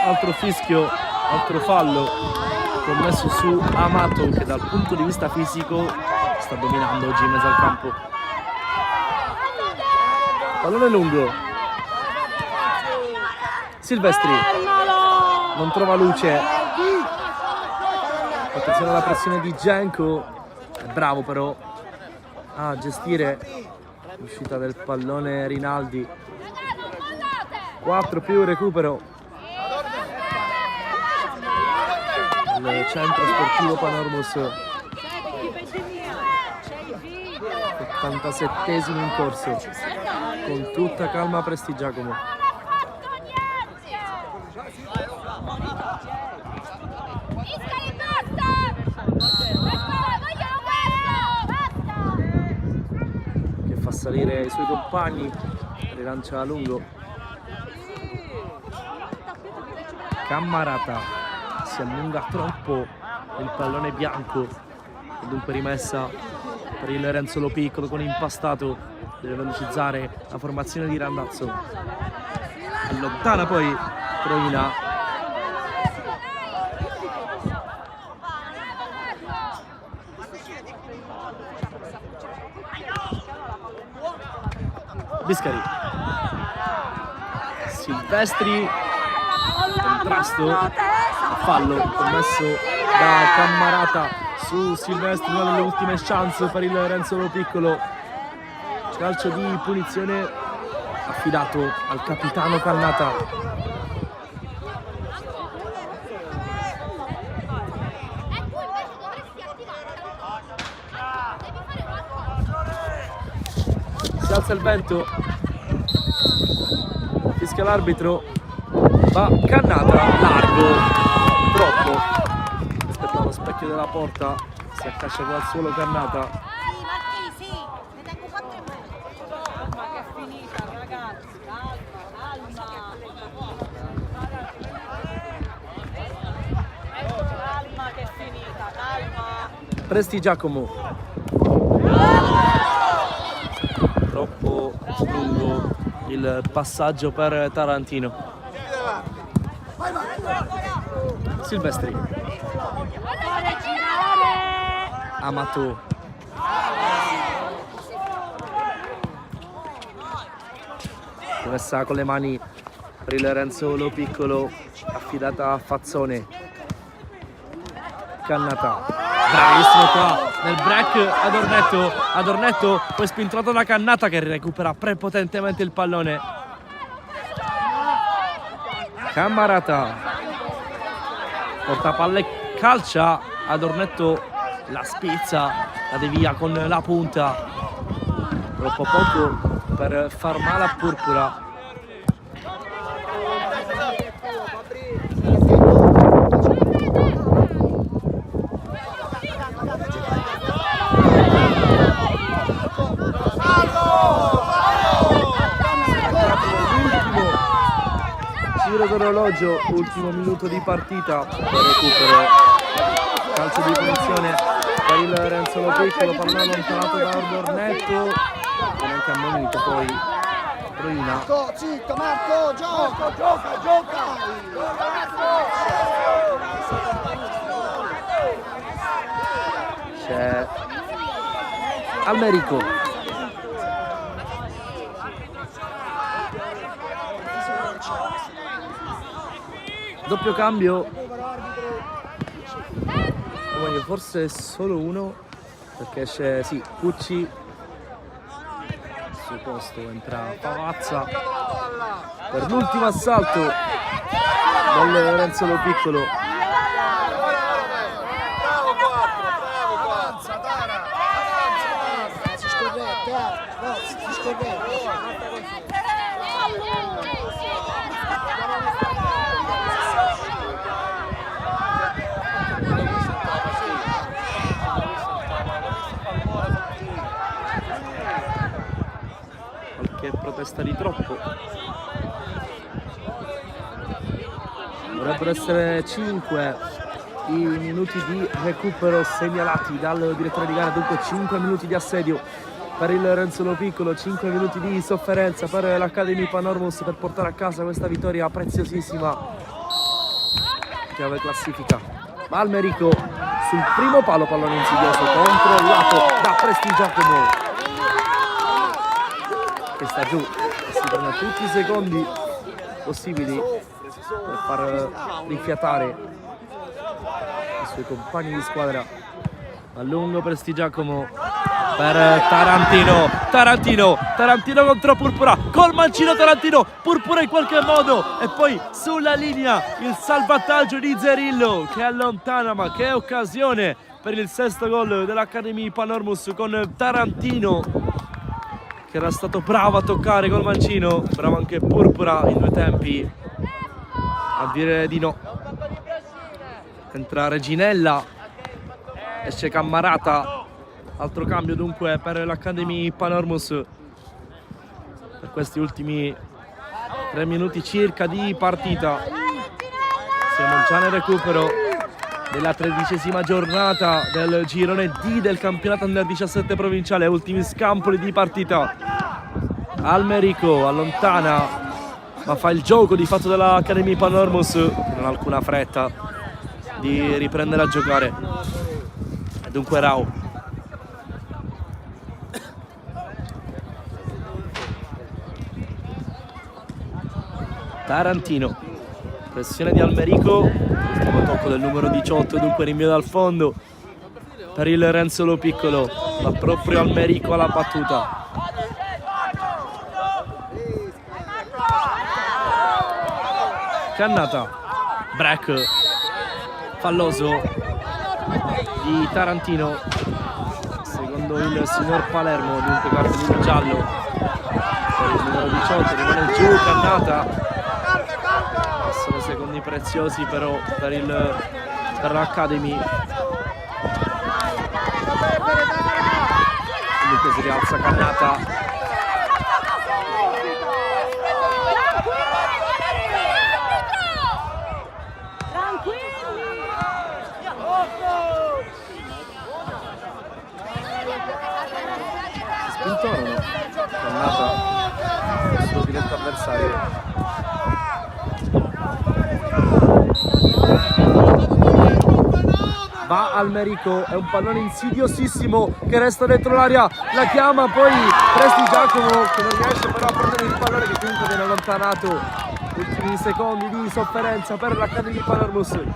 Altro fischio, altro fallo commesso su Amato che dal punto di vista fisico sta dominando oggi in mezzo al campo. Pallone lungo. Silvestri non trova luce. Attenzione alla pressione di Genco, è bravo però a gestire l'uscita del pallone Rinaldi. 4 più recupero. Il centro sportivo Panormus, 87esimo in corso, con tutta calma Prestigiacomo. Che fa salire i suoi compagni, rilancia a lungo. Cammarata si allunga troppo il pallone bianco e dunque rimessa per il Renzo Piccolo con impastato. Deve velocizzare la formazione di Randazzo, allontana poi Troina. Biscari, Silvestri, contrasto, fallo commesso da Cammarata su Silvestri, una delle ultime chance per il Renzo Piccolo. Calcio di punizione affidato al capitano Cannata. Si alza il vento, fischia l'arbitro, va Cannata, largo, troppo, rispetto allo specchio della porta, si accascia qua al suolo Cannata. Calma che è finita ragazzi, calma che è finita, calma. Prestigiacomo. Troppo lungo il passaggio per Tarantino. Silvestri. Amato. Messa con le mani per il Renzo Lo Piccolo, affidata a Fazzone. Cannata, bravissimo qua nel break Adornetto, poi spintrato da Cannata che recupera prepotentemente il pallone. Cammarata, portapalle, calcia, Adornetto la spizza, la devia con la punta, troppo poco per far male a Purpura. Giro d'orologio, ultimo minuto di partita, recupero, calcio di punizione per il Renzo Lo Piccolo, pallone allontanato da Adornetto, non anche ammonito poi Roina. Marco, zitto Marco, gioca! C'è Almerico. Doppio cambio. Forse solo uno, perché c'è Pucci. Al suo posto entra Pavazza per l'ultimo assalto del Renzo Lo Piccolo. Si scorrette. Qualche protesta di troppo. Dovrebbero essere 5 i minuti di recupero segnalati dal direttore di gara, dunque 5 minuti di assedio per il Renzo Lo Piccolo, 5 minuti di sofferenza per l'Academy Panormus per portare a casa questa vittoria preziosissima. Chiave classifica. Almerico sul primo palo, pallone insidioso controllato da Prestigiacomo, che sta giù e si prende tutti i secondi possibili per far rifiatare i suoi compagni di squadra. A lungo Prestigiacomo per Tarantino contro Purpura, col mancino Tarantino, Purpura in qualche modo, e poi sulla linea il salvataggio di Zerillo che allontana, ma che occasione per il sesto gol dell'Academy Panormus con Tarantino che era stato bravo a toccare col mancino, bravo anche Purpura in due tempi a dire di no. Entra Reginella, esce Cammarata. Altro cambio dunque per l'Academy Panormus per questi ultimi 3 minuti circa di partita. Siamo già nel recupero della 13ª giornata del girone D del campionato Under 17 provinciale. Ultimi scampoli di partita. Almerico allontana, ma fa il gioco di fatto dell'Academy Panormus, non ha alcuna fretta di riprendere a giocare. E dunque Rao. Tarantino, pressione di Almerico, ultimo tocco del numero 18, dunque rinvio dal fondo per il Renzo Lo Piccolo, va proprio Almerico alla battuta. Cannata, break falloso di Tarantino, secondo il signor Palermo, dunque cartellino giallo per il numero 18, rimane giù Cannata. Sono secondi preziosi però per l'Academy. Comunque si rialza Cannata. Intorno, Cannata, il suo diretto avversario. Va Almerico, è un pallone insidiosissimo che resta dentro l'area, la chiama poi Presti Giacomo che non riesce però a prendere il pallone, che comunque viene allontanato. Ultimi secondi di sofferenza per l'Academy Panormus. Colpo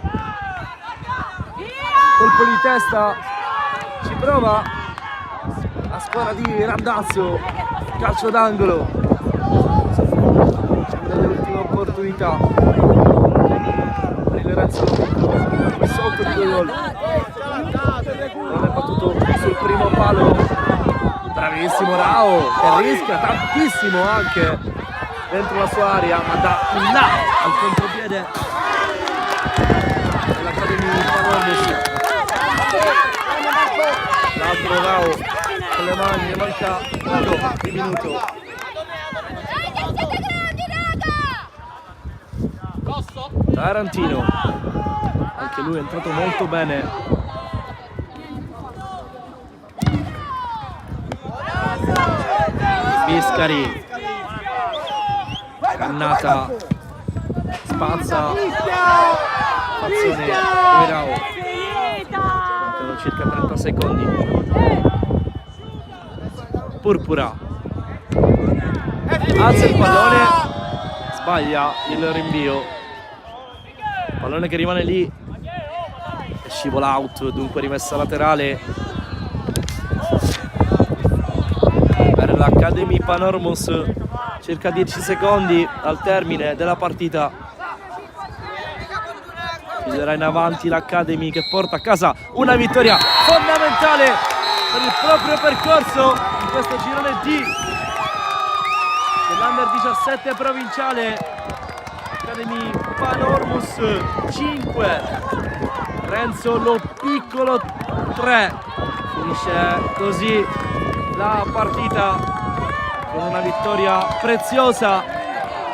di testa, ci prova la squadra di Randazzo, calcio d'angolo, delle ultime opportunità per il Lorenzo sotto di 2 gol. Non è battuto sul primo palo, bravissimo Rao che rischia tantissimo anche dentro la sua area, ma da là al contropiede dell'Academy Panormus. L'altro Rao con le mani, ne manca 1 di minuto. Tarantino, anche lui è entrato molto bene. Biscari, Cannata, spazza, Fazzone, Rao. Mancano circa 30 secondi. Purpura alza il pallone, sbaglia il rinvio, pallone che rimane lì e scivola out, dunque rimessa laterale per l'Academy Panormus. Circa 10 secondi al termine della partita. Chiuderà in avanti l'Academy che porta a casa una vittoria fondamentale per il proprio percorso in questo girone D dell'Under 17 provinciale. Academy Panormus 5, Renzo Lo Piccolo 3. Finisce così la partita con una vittoria preziosa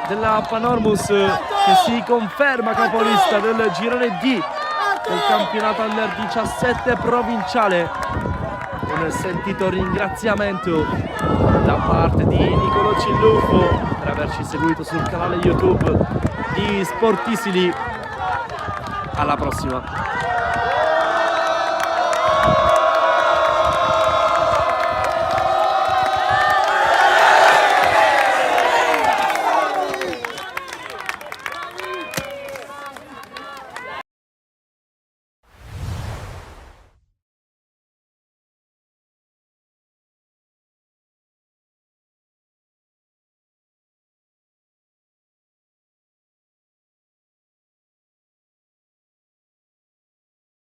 della Panormus che si conferma capolista del girone D del campionato Under 17 provinciale. Un sentito ringraziamento da parte di Nicolò Cilluffo per averci seguito sul canale YouTube di Sportisili. Alla prossima.